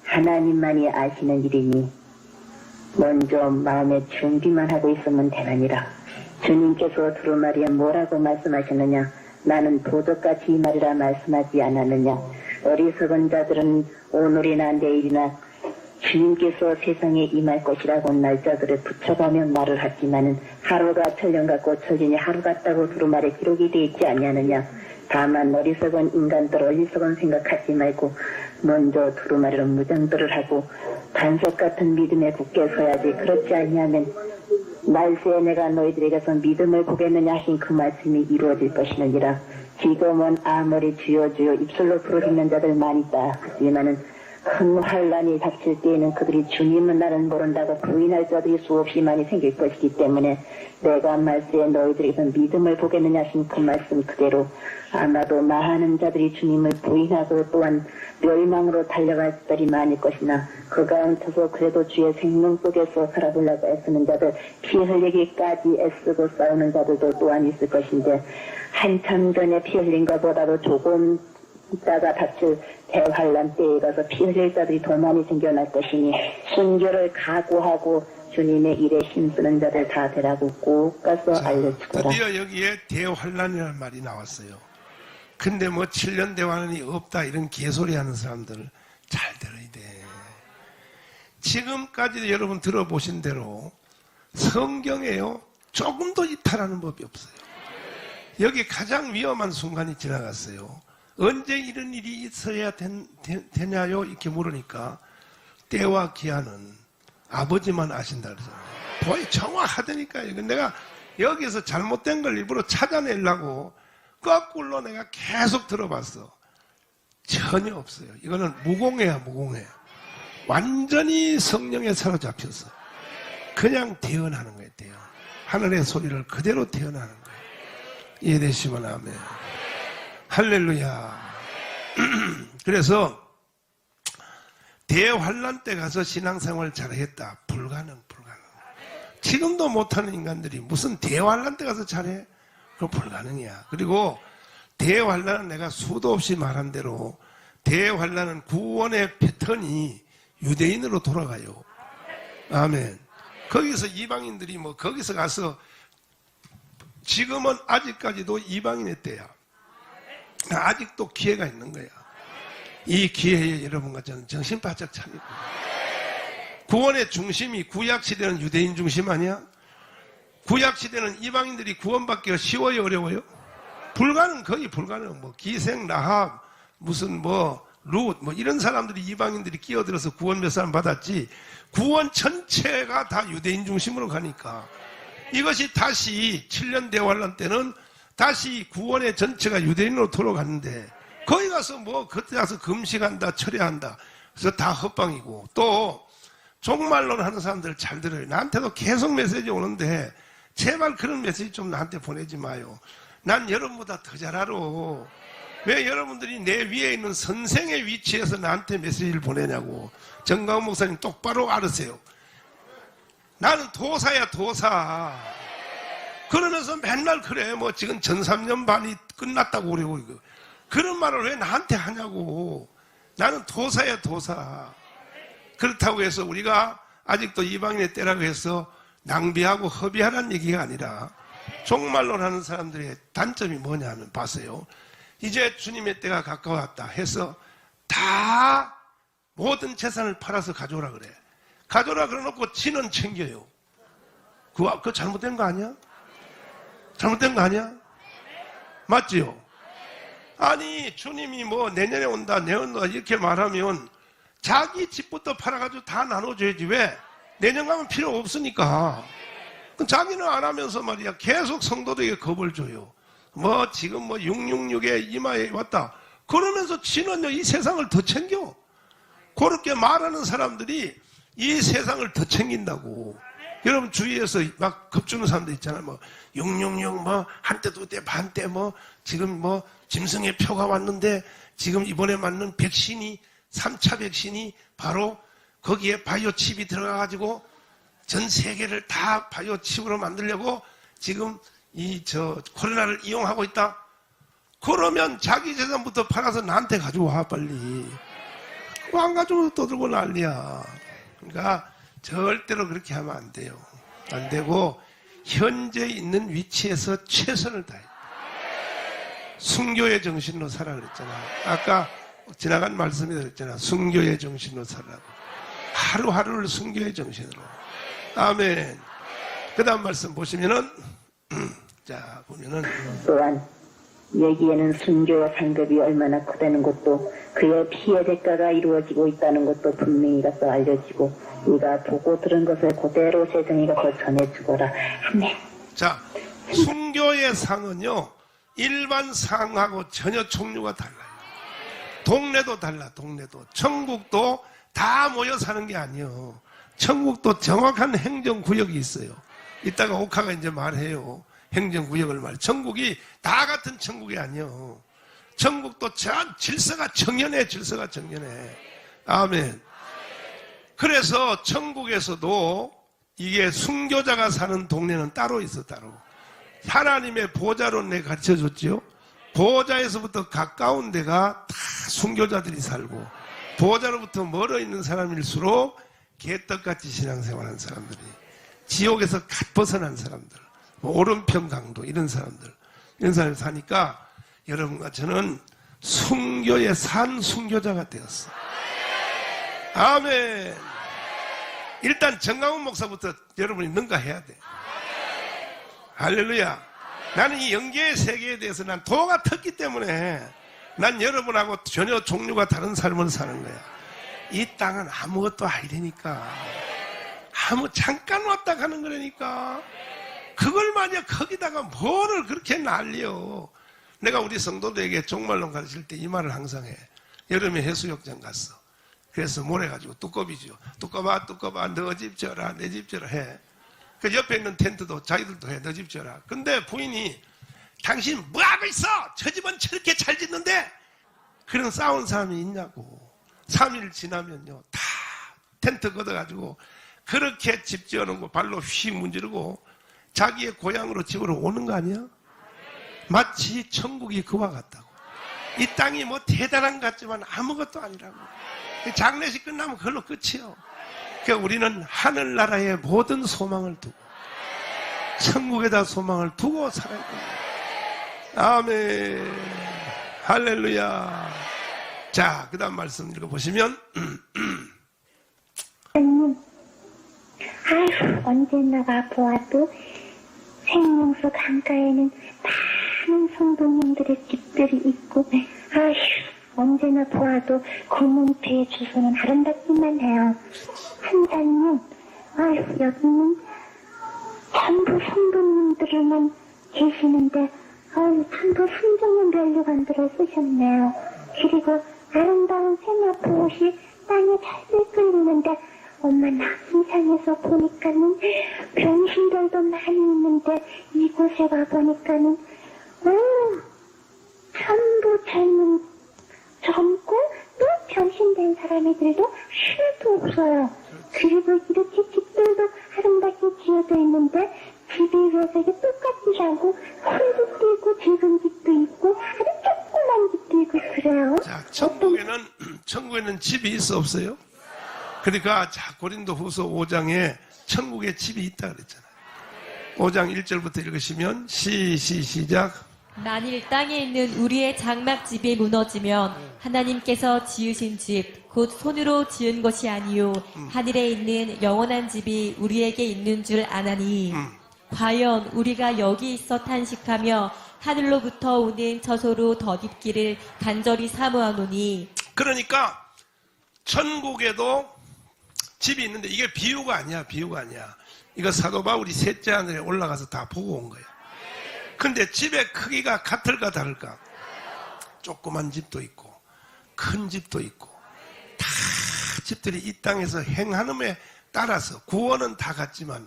하나님만이 아시는 일이니 먼저 마음의 준비만 하고 있으면 되느니라. 주님께서 두루마리에 뭐라고 말씀하셨느냐? 나는 도적같이 이 말이라 말씀하지 않았느냐? 어리석은 자들은 오늘이나 내일이나 주님께서 세상에 임할 것이라고 날짜들을 붙여가며 말을 하지만은 하루가 천년 같고 천년이 하루 같다고 두루마리에 기록이 되어 있지 아니하느냐? 다만 어리석은 인간들 어리석은 생각하지 말고 먼저 두루마리로 무장들을 하고 반석 같은 믿음에 굳게 서야지. 그렇지 아니하면 날새에 내가 너희들에게서 믿음을 보겠느냐 하신 그 말씀이 이루어질 것이느니라. 지금은 아무리 주여 주여 입술로 부르짖는 자들 많이 있다 하지만은 큰 환란이 닥칠 때에는 그들이 주님은 나는 모른다고 부인할 자들이 수없이 많이 생길 것이기 때문에 내가 말세에 너희들에게서 믿음을 보겠느냐 하신 그 말씀 그대로 아마도 많은 자들이 주님을 부인하고 또한 멸망으로 달려갈 자들이 많을 것이나 그 가운데서 그래도 주의 생명 속에서 살아보려고 애쓰는 자들 피 흘리기까지 애쓰고 싸우는 자들도 또한 있을 것인데 한참 전에 피 흘린 것보다도 조금 있다가 닥칠 대환란 때에 가서 피 흘릴 자들이 더 많이 생겨날 것이니 순교를 각오하고 주님의 일에 힘쓰는 자들 다 되라고 꼭 가서 알려주거라. 드디어 여기에 대환란이라는 말이 나왔어요. 근데 뭐 7년 대환란이 없다 이런 개소리 하는 사람들 잘 들어야 돼. 지금까지도 여러분 들어보신 대로 성경에요 조금도 이탈하는 법이 없어요. 여기 가장 위험한 순간이 지나갔어요. 언제 이런 일이 있어야 되냐요? 이렇게 물으니까 때와 기한은 아버지만 아신다 그러잖아요. 거의 정확하다니까요. 내가 여기서 잘못된 걸 일부러 찾아내려고 거꾸로 내가 계속 들어봤어. 전혀 없어요. 이거는 무공해야 무공해. 완전히 성령에 사로잡혔어. 그냥 대언하는 거예요. 대언. 하늘의 소리를 그대로 대언하는 거예요. 이해되시면 아멘. 할렐루야. 그래서 대환란 때 가서 신앙생활 잘했다. 불가능. 지금도 못하는 인간들이 무슨 대환란 때 가서 잘해? 그거 불가능이야. 그리고 대환란은 내가 수도 없이 말한 대로 대환란은 구원의 패턴이 유대인으로 돌아가요. 아멘. 거기서 이방인들이 뭐 거기서 가서 지금은 아직까지도 이방인의 때야. 아직도 기회가 있는 거야. 이 기회에 여러분과 저는 정신 바짝 차리고 구원의 중심이 구약시대는 유대인 중심 아니야? 구약시대는 이방인들이 구원받기가 쉬워요, 어려워요? 불가능, 거의 불가능. 뭐 기생, 라합, 무슨 룻, 이런 사람들이 이방인들이 끼어들어서 구원 몇 사람 받았지. 구원 전체가 다 유대인 중심으로 가니까 이것이 다시 7년 대환란 때는 다시 구원의 전체가 유대인으로 돌아갔는데 거기 가서 그때 가서 금식한다, 철회한다. 그래서 다 헛방이고 또 종말론 하는 사람들 잘 들어요. 나한테도 계속 메시지 오는데 제발 그런 메시지 좀 나한테 보내지 마요. 난 여러분보다 더 잘 알아. 왜 여러분들이 내 위에 있는 선생의 위치에서 나한테 메시지를 보내냐고. 정강훈 목사님 똑바로 알으세요. 나는 도사야, 도사. 그러면서 맨날 그래. 지금 전 3년 반이 끝났다고 그러고 그런 말을 왜 나한테 하냐고. 나는 도사야, 도사. 그렇다고 해서 우리가 아직도 이방인의 때라고 해서 낭비하고 허비하라는 얘기가 아니라 종말론 하는 사람들의 단점이 뭐냐 하면 봤어요. 이제 주님의 때가 가까웠다 해서 다 모든 재산을 팔아서 가져오라 그래. 가져오라 그래놓고 지는 챙겨요. 그거 잘못된 거 아니야? 잘못된 거 아니야? 맞지요? 아니 주님이 내년에 온다 내년 온다 이렇게 말하면 자기 집부터 팔아가지고 다 나눠줘야지. 왜? 내년 가면 필요 없으니까. 자기는 안 하면서 말이야 계속 성도들에게 겁을 줘요. 지금 666에 이마에 왔다 그러면서 지는요 이 세상을 더 챙겨. 그렇게 말하는 사람들이 이 세상을 더 챙긴다고. 여러분 주위에서 막 겁주는 사람들 있잖아요. 666 한때 두때 반때 지금 짐승의 표가 왔는데 지금 이번에 맞는 백신이 3차 백신이 바로 거기에 바이오 칩이 들어가가지고 전 세계를 다 바이오 칩으로 만들려고 지금 코로나를 이용하고 있다. 그러면 자기 재산부터 팔아서 나한테 가져와 빨리. 안 가지고 떠들고 난리야. 그러니까 절대로 그렇게 하면 안 돼요. 안 되고 현재 있는 위치에서 최선을 다해. 순교의 정신으로 살아 그랬잖아. 아까 지나간 말씀이 그랬잖아. 순교의 정신으로 살라고. 하루하루를 순교의 정신으로. 아멘. 그 다음 말씀 보시면은 자 보면은 또한 여기에는 순교와 상급이 얼마나 크다는 것도 그의 피의 대가가 이루어지고 있다는 것도 분명히 가서 알려지고 네가 보고 들은 것을 그대로 세상에 가서 전해주거라. 아멘. 자 순교의 상은요 일반 상하고 전혀 종류가 달라요. 동네도 달라. 동네도. 천국도 다 모여 사는 게 아니에요. 천국도 정확한 행정구역이 있어요. 이따가 옥화가 이제 말해요. 행정구역을 말. 천국이 다 같은 천국이 아니에요. 천국도 질서가 정연해. 질서가 정연해. 아멘. 그래서 천국에서도 이게 순교자가 사는 동네는 따로 있어. 따로. 하나님의 보좌로 내가 가르쳐줬지요. 보좌에서부터 가까운 데가 다 순교자들이 살고 보좌로부터 멀어 있는 사람일수록 개떡같이 신앙생활하는 사람들이 지옥에서 갓 벗어난 사람들 오른편 강도 이런 사람들이 사니까 여러분과 저는 순교에 산 순교자가 되었어. 아멘. 일단 정강훈 목사부터 여러분이 능가해야 돼. 할렐루야. 나는 이 영계의 세계에 대해서 난 도가 텄기 때문에 난 여러분하고 전혀 종류가 다른 삶을 사는 거야. 이 땅은 아무것도 아니라니까. 잠깐 왔다 가는 거라니까. 그걸 만약 거기다가 뭐를 그렇게 날려. 내가 우리 성도들에게 종말론 가르칠 때 이 말을 항상 해. 여름에 해수욕장 갔어. 그래서 모래 가지고 두꺼비죠. 두꺼봐 너 집 져라 내 집 져라 해. 그 옆에 있는 텐트도 자기들도 해. 너 집 지어라. 근데 부인이 당신 뭐하고 있어? 저 집은 저렇게 잘 짓는데? 그런 싸운 사람이 있냐고. 3일 지나면요. 다 텐트 걷어가지고 그렇게 집 지어놓은 거 발로 휙 문지르고 자기의 고향으로 집으로 오는 거 아니야? 마치 천국이 그와 같다고. 이 땅이 뭐 대단한 것 같지만 아무것도 아니라고. 장례식 끝나면 그걸로 끝이요. 그러니까 우리는 하늘나라의 모든 소망을 두고 천국에다 소망을 두고 살아야 됩니다. 아멘. 할렐루야. 자, 그 다음 말씀 읽어보시면 아휴, 언제나 보아도 생명수 강가에는 많은 성도님들의 집들이 있고, 아휴, 언제나 보아도 구문패의 주소는 아름답기만 해요. 한자는, 아휴, 여기는 전부 성도님들만 계시는데, 아유, 전부 순정년 면류관들을 쓰셨네요. 그리고 아름다운 세마포 옷이 땅에 잘 끌리는데, 엄마나 이상해서 보니까는 병신들도 많이 있는데 이곳에 와보니까는 전부 젊고 또 병신된 사람들도 하나도 없어요. 그리고 이렇게 집들도 아름답게 지어져 있는데 집에 위해서 이게 똑같지 않고 큰 집도 있고 작은 집도 있고 아주 조그만 집도 있고 그래요. 자, 천국에는 집이 있어 없어요? 그러니까 자, 고린도 후서 5장에 천국에 집이 있다 그랬잖아요. 5장 1절부터 읽으시면 시작. 만일 땅에 있는 우리의 장막집이 무너지면 하나님께서 지으신 집 곧 손으로 지은 것이 아니요 하늘에 있는 영원한 집이 우리에게 있는 줄 아나니 과연 우리가 여기 있어 탄식하며 하늘로부터 오는 저소로 덧입기를 간절히 사모하노니. 그러니까 천국에도 집이 있는데 이게 비유가 아니야. 이거 사도 바울이 셋째 하늘에 올라가서 다 보고 온 거야. 근데 집의 크기가 같을까 다를까? 조그만 집도 있고 큰 집도 있고 다 집들이 이 땅에서 행함에 따라서 구원은 다 같지만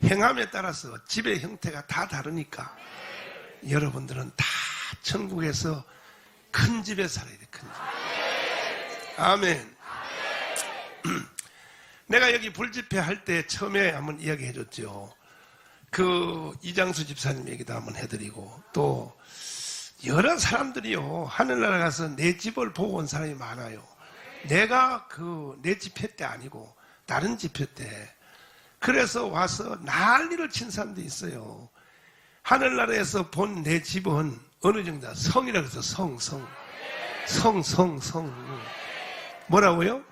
행함에 따라서 집의 형태가 다 다르니까 여러분들은 다 천국에서 큰 집에 살아야 돼. 큰 집. 아멘. 내가 여기 불집회 할 때 처음에 한번 이야기해 줬죠. 그 이장수 집사님 얘기도 한번 해드리고 또 여러 사람들이요 하늘나라 가서 내 집을 보고 온 사람이 많아요. 내가 내 집회 때 아니고 다른 집회 때 그래서 와서 난리를 친 사람도 있어요. 하늘나라에서 본 내 집은 어느 정도야? 성이라고 해서 성. 뭐라고요?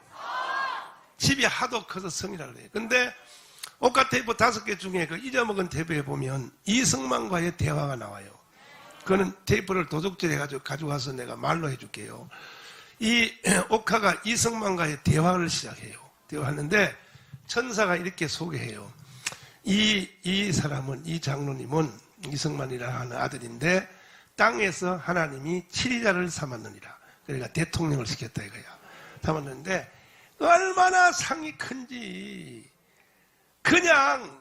집이 하도 커서 성이라고 그래요. 근데 옥가 테이프 5개 중에 그 잊어먹은 테이프에 보면 이승만과의 대화가 나와요. 그거는 테이프를 도둑질 해가지고 가져와서 내가 말로 해줄게요. 이 옥화가 이승만과의 대화를 시작해요. 대화하는데 천사가 이렇게 소개해요. 이 사람은, 이 장로님은 이승만이라 하는 아들인데 땅에서 하나님이 7위자를 삼았느니라. 그러니까 대통령을 시켰다 이거야. 삼았는데 얼마나 상이 큰지 그냥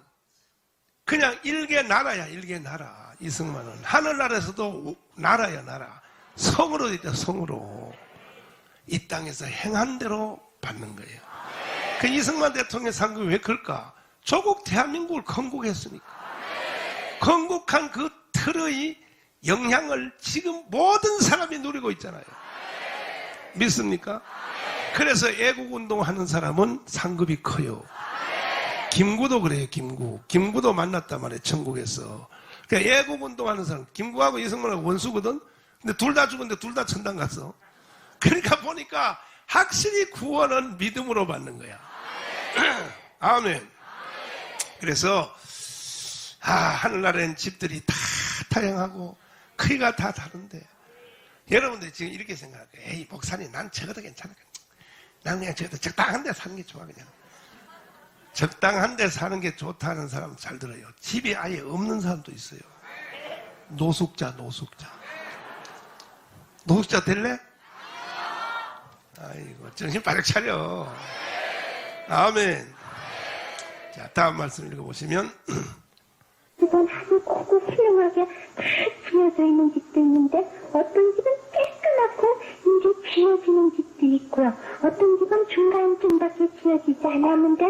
일개 나라야. 일개 나라. 이승만은 하늘나라에서도 나라야 나라. 성으로 있다. 성으로 이 땅에서 행한 대로 받는 거예요. 그 이승만 대통령 상급이 왜 클까? 조국 대한민국을 건국했으니까. 건국한 그 틀의 영향을 지금 모든 사람이 누리고 있잖아요. 믿습니까? 그래서 애국운동하는 사람은 상급이 커요. 김구도 그래요. 김구도 만났단 말이에요. 천국에서. 그러니까 애국운동하는 사람, 김구하고 이승만하고 원수거든. 근데 둘 다 죽었는데 둘 다 천당 갔어. 그러니까 보니까 확실히 구원은 믿음으로 받는 거야. 아멘. 그래서 하늘나라엔 집들이 다 다양하고 크기가 다 다른데 여러분들이 지금 이렇게 생각할 거예요. 에이 목사님 난 저거도 괜찮아. 난 그냥 저거도 적당한 데 사는 게 좋아. 그냥 적당한 데 사는 게 좋다는 사람 잘 들어요. 집이 아예 없는 사람도 있어요. 노숙자 될래? 아이고 정신 바짝 차려. 아멘. 자, 다음 말씀 읽어보시면 이건 아주 고고 훌륭하게 다 지어져 있는 집도 있는데 어떤 집은 깨끗하고 이제 지어지는 집도 있고요. 어떤 집은 중간쯤밖에 지어지지 않았는데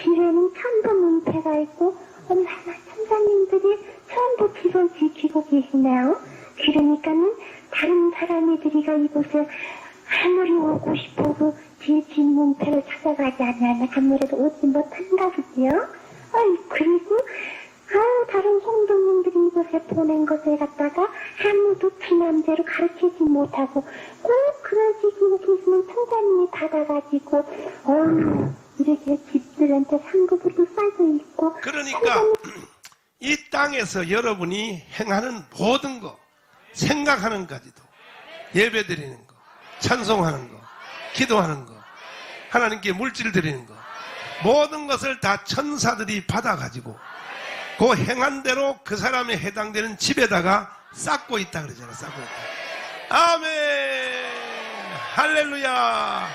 집에는 천부 문패가 있고 얼마나 천사님들이 전부 집을 지키고 계시네요. 그러니까는 다른 사람들이가 이곳에 아무리 오고 싶어도 집 문패를 찾아가지 않으면 아무래도 오지 못한가 보지요. 그리고 다른 성도님들이 이곳에 보낸 것을 갖다가 아무도 지 맘대로 가르치지 못하고 꼭 그러시고 계시는 천사님이 받아가지고 이렇게 집들한테 상급으로 쌓여 있고 그러니까 이 땅에서 여러분이 행하는 모든 거 생각하는 까지도 예배 드리는 거 찬송하는 거 기도하는 거 하나님께 물질 드리는 거 모든 것을 다 천사들이 받아가지고 그 행한 대로 그 사람에 해당되는 집에다가 쌓고 있다 그러잖아. 쌓고 있다. 아멘. 할렐루야.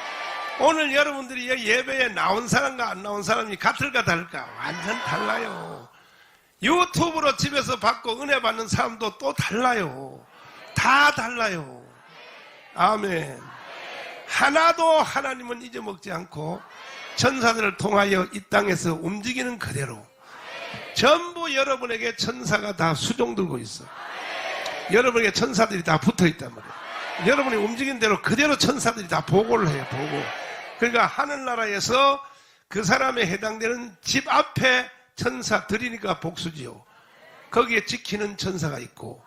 오늘 여러분들이 예배에 나온 사람과 안 나온 사람이 같을까 다를까? 완전 달라요. 유튜브로 집에서 받고 은혜 받는 사람도 또 달라요. 다 달라요. 아멘. 하나도 하나님은 잊어먹지 않고 천사들을 통하여 이 땅에서 움직이는 그대로 전부 여러분에게 천사가 다 수종 들고 있어. 여러분에게 천사들이 다 붙어 있단 말이에요. 여러분이 움직인 대로 그대로 천사들이 다 보고를 해요. 보고. 그러니까 하늘나라에서 그 사람에 해당되는 집 앞에 천사 들이니까 복수지요. 거기에 지키는 천사가 있고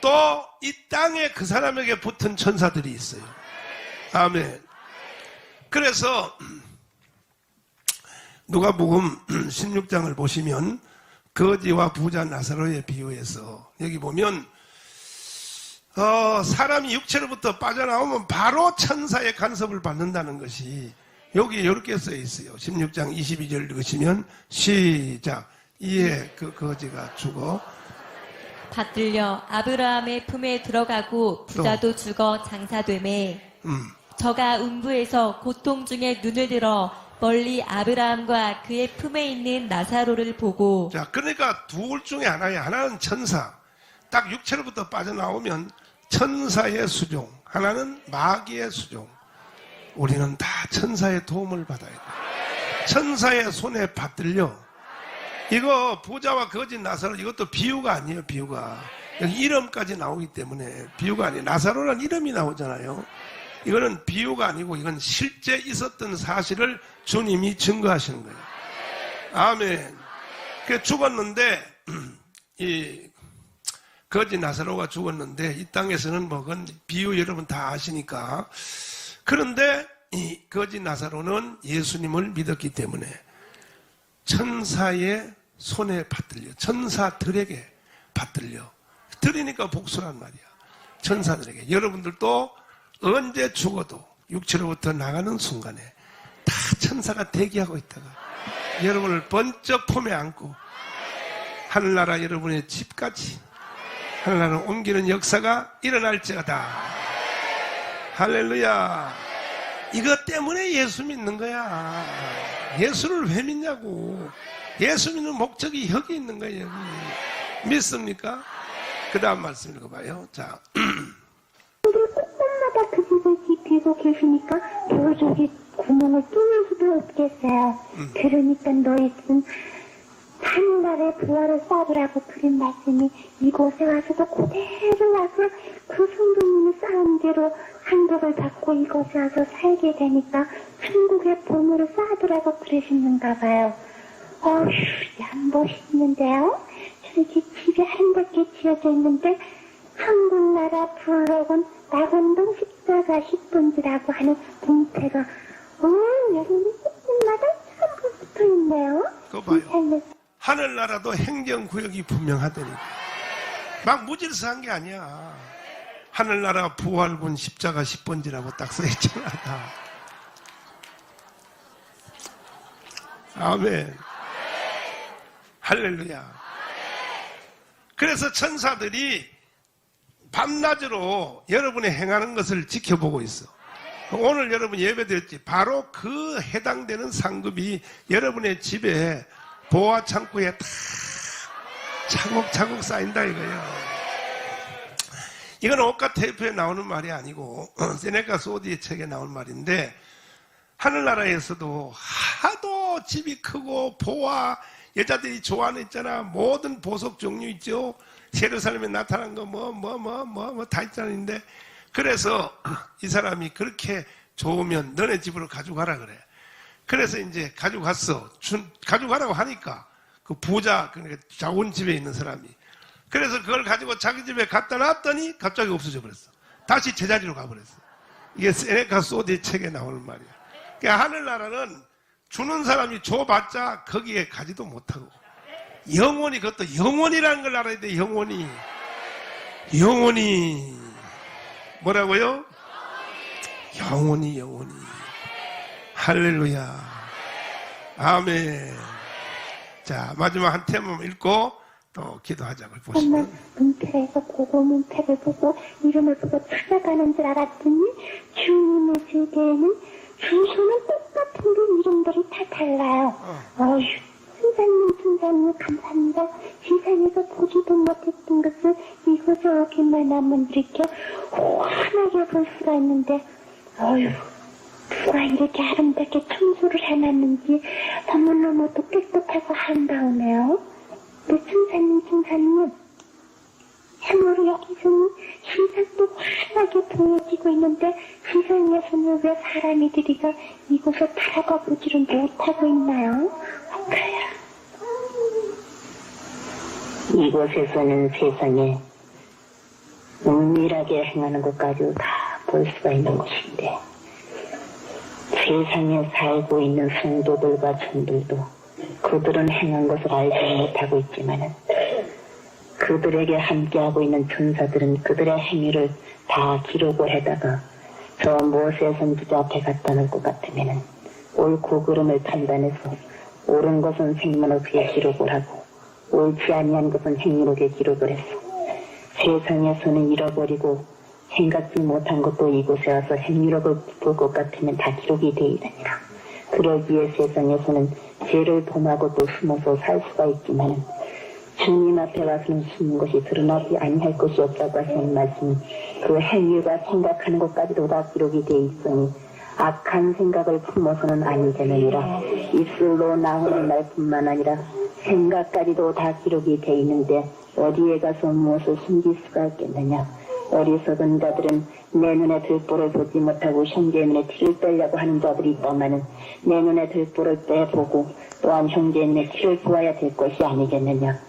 또 이 땅에 그 사람에게 붙은 천사들이 있어요. 아멘. 그래서 누가복음 16장을 보시면 거지와 부자 나사로의 비유에서 여기 보면 사람이 육체로부터 빠져나오면 바로 천사의 간섭을 받는다는 것이 여기 이렇게 써 있어요. 16장 22절 읽으시면 시작. 이에 그 거지가 죽어 받들려 아브라함의 품에 들어가고 부자도 죽어 장사되매 저가 음부에서 고통 중에 눈을 들어 멀리 아브라함과 그의 품에 있는 나사로를 보고 자, 그러니까 둘 중에 하나야. 하나는 천사. 딱 육체로부터 빠져나오면 천사의 수종, 하나는 마귀의 수종. 우리는 다 천사의 도움을 받아야 돼. 천사의 손에 받들려. 이거 부자와 거지 나사로 이것도 비유가 아니에요. 비유가. 여기 이름까지 나오기 때문에 비유가 아니에요. 나사로라는 이름이 나오잖아요. 이거는 비유가 아니고 이건 실제 있었던 사실을 주님이 증거하시는 거예요. 아멘. 그 죽었는데 이 거지 나사로가 죽었는데 이 땅에서는 뭐 그건 비유 여러분 다 아시니까. 그런데 이 거지 나사로는 예수님을 믿었기 때문에 천사의 손에 받들려. 천사들에게 받들려. 들으니까 복수란 말이야. 천사들에게. 여러분들도 언제 죽어도 육체로부터 나가는 순간에 다 천사가 대기하고 있다가 여러분을 번쩍 품에 안고 하늘나라 여러분의 집까지 하늘나라 옮기는 역사가 일어날지어다. 할렐루야. 이것 때문에 예수 믿는 거야. 예수를 왜 믿냐고. 예수 믿는 목적이 여기 있는 거예요. 여기. 믿습니까? 그 다음 말씀 읽어봐요. 자. 곳곳마다 그 집을 지키고 계시니까 도저히 구멍을 뚫을 수도 없겠어요. 그러니까 너희는 하늘나라의 부활을 쌓으라고 그린 말씀이 이곳에 와서도 그대로 와서 그 성도님이 쌓은 대로 한복을 받고 이곳에 와서 살게 되니까 천국의 보물을 쌓으라고 그러시는가 봐요. 양 멋있는데요? 저렇게 집이 아름답게 지어져 있는데 한국나라 부록은 낙원동 십자가 10분지라고 하는 문패가 여러분이 집마다 전부 붙어있네요. 그거 봐요. 하늘나라도 행정구역이 분명하다니까. 막 무질서한 게 아니야. 하늘나라 부활군 십자가 10번지라고 딱 써있잖아. 아멘. 할렐루야. 그래서 천사들이 밤낮으로 여러분이 행하는 것을 지켜보고 있어. 오늘 여러분 예배드렸지. 바로 그 해당되는 상급이 여러분의 집에 보아 창고에 다 차곡차곡 쌓인다 이거예요. 이건 오카 테이프에 나오는 말이 아니고 세네카 소디의 책에 나온 말인데, 하늘나라에서도 하도 집이 크고 보아, 여자들이 좋아하는 있잖아, 모든 보석 종류 있죠. 예루살렘에 나타난 거 다 있잖아요. 그래서 이 사람이 그렇게 좋으면 너네 집으로 가져가라 그래. 그래서 이제 가져갔어. 가져가라고 하니까 그 부자, 그러니까 자원 집에 있는 사람이, 그래서 그걸 가지고 자기 집에 갖다 놨더니 갑자기 없어져 버렸어. 다시 제자리로 가버렸어. 이게 세네카 소디 책에 나오는 말이야. 그러니까 하늘나라는 주는 사람이 줘봤자 거기에 가지도 못하고, 영원히, 그것도 영원이라는 걸 알아야 돼. 영원히 뭐라고요? 영원히. 할렐루야. 아멘. 자, 마지막 한 테마 읽고 또 기도하자고 정말 보시면. 문패에서 보고 문패를 보고 이름을 보고 찾아가는 줄 알았더니 주님의 세계에는 주소는 똑같은데 이름들이 다 달라요. 어휴, 순사님 감사합니다. 세상에서 보지도 못했던 것을 이곳저곳만 하면 이렇게 환하게 볼 수가 있는데, 어휴, 누가 이렇게 아름답게 청소를 해놨는지 너무너무도 깨끗하고 아름다우네요. 네, 순사님, 참으로 여기서는 세상도 환하게 보여지고 있는데 세상에서는 왜 사람이들이가 이곳을 바라봐 보지를 못하고 있나요? 어떡해요? 이곳에서는 세상에 은밀하게 행하는 것까지 다 볼 수가 있는 곳인데, 세상에 살고 있는 성도들과 종들도 그들은 행한 것을 알지 못하고 있지만은, 그들에게 함께하고 있는 천사들은 그들의 행위를 다 기록을 해다가 저 모세 선지자 앞에 갖다 놓을 것 같으면은 옳고 그름을 판단해서 옳은 것은 생문없이 기록을 하고 옳지 아니한 것은 행위록에 기록을 했어. 세상에서는 잃어버리고 생각지 못한 것도 이곳에 와서 행위록을 볼 것 같으면 다 기록이 되어 있느니라. 그러기에 세상에서는 죄를 범하고 또 숨어서 살 수가 있지만 주님 앞에 와서는 숨는 것이 드러나지 아니할 것이 없다고 하시는 말씀이 그 행위가 생각하는 것까지도 다 기록이 되어 있으니 악한 생각을 품어서는 아니 되느니라. 입술로 나오는 말뿐만 아니라 생각까지도 다 기록이 되어 있는데 어디에 가서 무엇을 숨길 수가 있겠느냐. 어리석은 자들은 내 눈에 들보를 보지 못하고 형제의 눈에 티를 빼려고 하는 자들이 있다마는 내 눈에 들보를 빼보고 또한 형제의 눈에 티를 보아야 될 것이 아니겠느냐.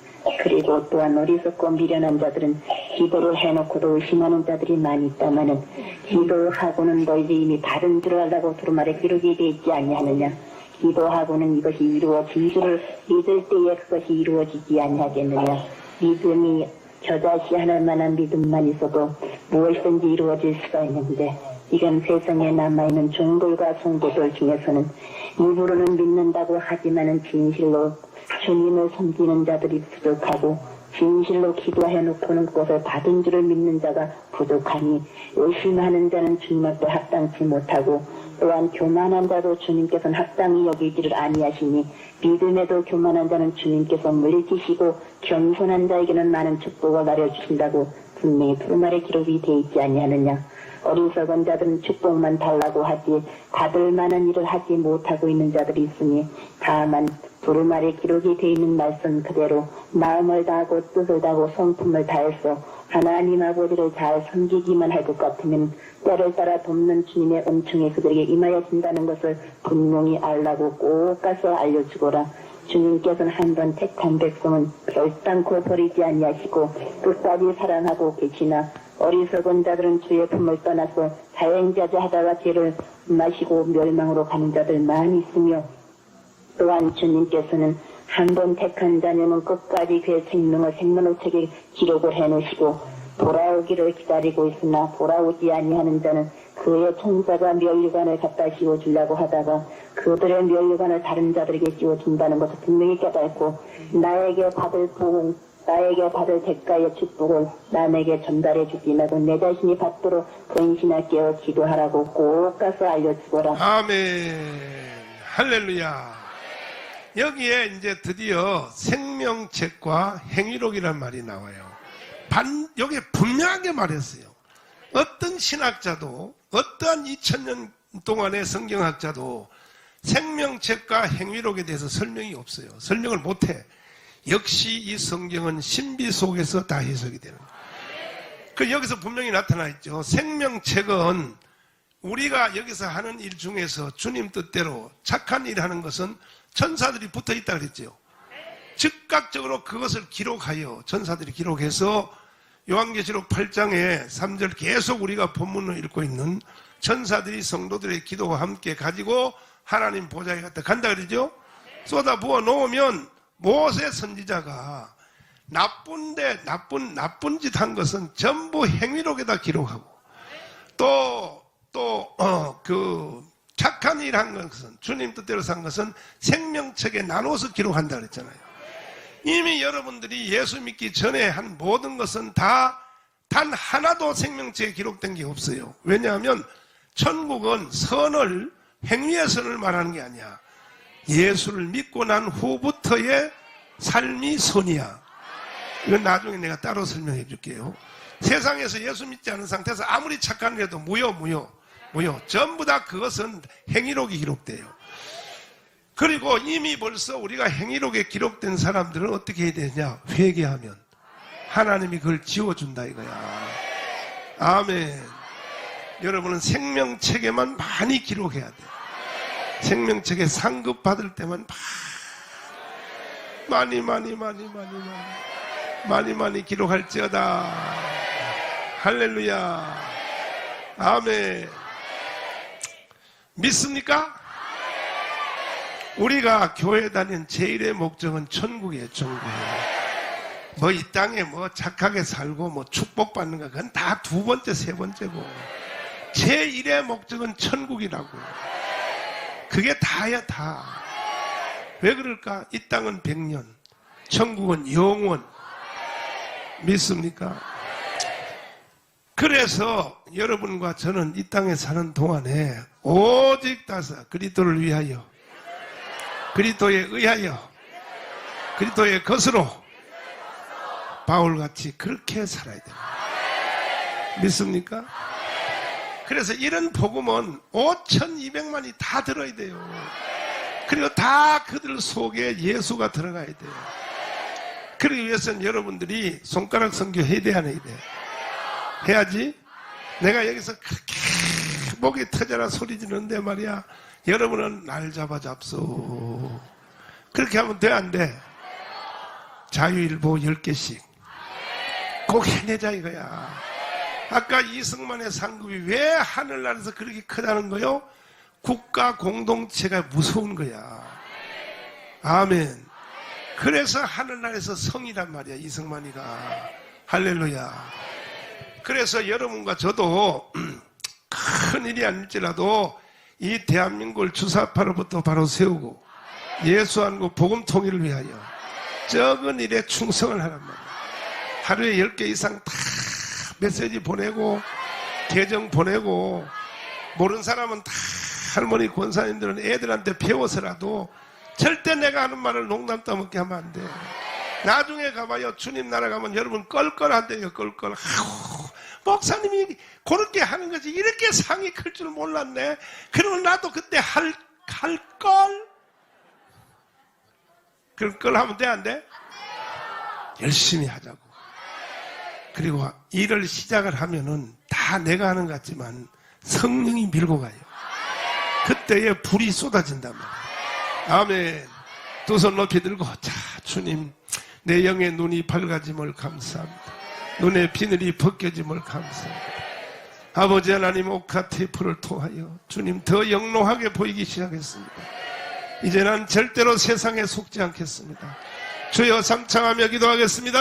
그리고 또한 어리석고 미련한 자들은 기도를 해놓고도 의심하는 자들이 많이 있다마는 기도하고는 너희들이 이미 바른 줄 알라고 두루마리에 기록이 되어 있지 아니하느냐. 기도하고는 이것이 이루어진 줄을 믿을 때에 그것이 이루어지지 아니하겠느냐. 믿음이 저자시 하늘 만한 믿음만 있어도 무엇이든지 이루어질 수가 있는데, 이건 세상에 남아있는 종들과 성도들 중에서는 입으로는 믿는다고 하지만은 진실로 주님을 섬기는 자들이 부족하고 진실로 기도해놓고는 그것을 받은 줄을 믿는 자가 부족하니 의심하는 자는 주님 앞에 합당치 못하고 또한 교만한 자도 주님께서는 합당히 여기지를 아니하시니 믿음에도 교만한 자는 주님께서 물리치시고 겸손한 자에게는 많은 축복을 나려주신다고 분명히 두루마리에 기록이 되어 있지 아니하느냐. 어리석은 자들은 축복만 달라고 하지 받을 만한 일을 하지 못하고 있는 자들이 있으니 다만 두루마리에 기록이 되어 있는 말씀 그대로 마음을 다하고 뜻을 다하고 성품을 다해서 하나님 아버지를 잘 섬기기만 할 것 같으면 때를 따라 돕는 주님의 은총이 그들에게 임하여 준다는 것을 분명히 알라고 꼭 가서 알려주거라. 주님께서는 한번 택한 백성은 결단코 버리지 아니하시고 끝까지 사랑하고 계시나 어리석은 자들은 주의 품을 떠나서 사행자자 하다가 죄를 마시고 멸망으로 가는 자들 많이 있으며 또한 주님께서는 한번 택한 자녀는 끝까지 그의 생명을 생명의 책에 기록을 해놓으시고 돌아오기를 기다리고 있으나 돌아오지 아니하는 자는 그의 천사가 면류관을 갖다 씌워주려고 하다가 그들의 면류관을 다른 자들에게 씌워준다는 것을 분명히 깨닫고 나에게 받을 복은 나에게 받을 대가의 축복을 남에게 전달해 주지 말고 내 자신이 받도록 근신하게 깨어 기도하라고 꼭 가서 알려주거라. 아멘. 할렐루야. 여기에 이제 드디어 생명책과 행위록이라는 말이 나와요. 여기 분명하게 말했어요. 어떤 신학자도, 어떠한 2000년 동안의 성경학자도 생명책과 행위록에 대해서 설명이 없어요. 설명을 못해. 역시 이 성경은 신비 속에서 다 해석이 되는 거예요. 그 여기서 분명히 나타나 있죠. 생명책은 우리가 여기서 하는 일 중에서 주님 뜻대로 착한 일 하는 것은 천사들이 붙어 있다 그랬죠. 즉각적으로 그것을 기록하여 천사들이 기록해서 요한계시록 8장에 3절 계속 우리가 본문을 읽고 있는 천사들이 성도들의 기도와 함께 가지고 하나님 보좌에 갔다 간다 그러죠. 쏟아 부어 놓으면 모세 선지자가 나쁜 짓 한 것은 전부 행위록에다 기록하고 그 착한 일 한 것은 주님 뜻대로 산 것은 생명책에 나눠서 기록한다 그랬잖아요. 이미 여러분들이 예수 믿기 전에 한 모든 것은 다 단 하나도 생명책에 기록된 게 없어요. 왜냐하면 천국은 선을, 행위의 선을 말하는 게 아니야. 예수를 믿고 난 후부터의 삶이 선이야. 이건 나중에 내가 따로 설명해 줄게요. 세상에서 예수 믿지 않은 상태에서 아무리 착한 일 해도 무효. 전부 다 그것은 행위록이 기록돼요. 그리고 이미 벌써 우리가 행위록에 기록된 사람들은 어떻게 해야 되냐? 회개하면 하나님이 그걸 지워준다 이거야. 아멘. 여러분은 생명책에만 많이 기록해야 돼. 생명책에 상급 받을 때만 많이 기록할지어다. 할렐루야. 아멘. 믿습니까? 우리가 교회 다니는 제일의 목적은 천국이에요. 천국이에요. 뭐 이 땅에 뭐 착하게 살고 뭐 축복받는 거 그건 다 두 번째 세 번째고 제1의 목적은 천국이라고. 그게 다야 다. 왜 그럴까? 이 땅은 100년, 천국은 영원. 믿습니까? 그래서 여러분과 저는 이 땅에 사는 동안에 오직 다사 그리스도를 위하여, 그리스도에 의하여, 그리스도의 것으로 바울같이 그렇게 살아야 됩니다. 믿습니까? 그래서 이런 복음은 5,200만이 다 들어야 돼요. 그리고 다 그들 속에 예수가 들어가야 돼요. 그러기 위해서는 여러분들이 손가락 선교 해야 돼, 안 해야 돼? 해야지. 내가 여기서 그렇게 목이 터져라 소리 지르는데 말이야, 여러분은 날 잡소. 그렇게 하면 돼, 안 돼? 자유일보 10개씩 꼭 해내자 이거야. 아까 이승만의 상급이 왜 하늘나라에서 그렇게 크다는 거요? 국가 공동체가 무서운 거야. 아멘. 그래서 하늘나라에서 성이란 말이야, 이승만이가. 할렐루야. 그래서 여러분과 저도 큰 일이 아닐지라도 이 대한민국을 주사파로부터 바로 세우고 예수한국 복음 통일을 위하여 적은 일에 충성을 하란 말이야. 하루에 10개 이상 다 메시지 보내고 계정 보내고, 모르는 사람은 다 할머니 권사님들은 애들한테 배워서라도 절대 내가 하는 말을 농담 따먹게 하면 안 돼. 나중에 가봐요. 주님 나라 가면 여러분 껄껄한데요. 껄껄. 아우, 목사님이 그렇게 하는 거지 이렇게 상이 클 줄 몰랐네. 그러면 나도 그때 할 걸? 그럼 걸 하면 돼, 안 돼? 열심히 하자고. 그리고 일을 시작을 하면은 다 내가 하는 것 같지만 성령이 밀고 가요. 그때에 불이 쏟아진단 말이에요. 아멘. 두 손 높이 들고, 자, 주님, 내 영의 눈이 밝아짐을 감사합니다. 눈의 비늘이 벗겨짐을 감사합니다. 아버지 하나님, 옥화 테이프를 통하여 주님 더 영롱하게 보이기 시작했습니다. 이제 난 절대로 세상에 속지 않겠습니다. 주여, 삼창하며 기도하겠습니다.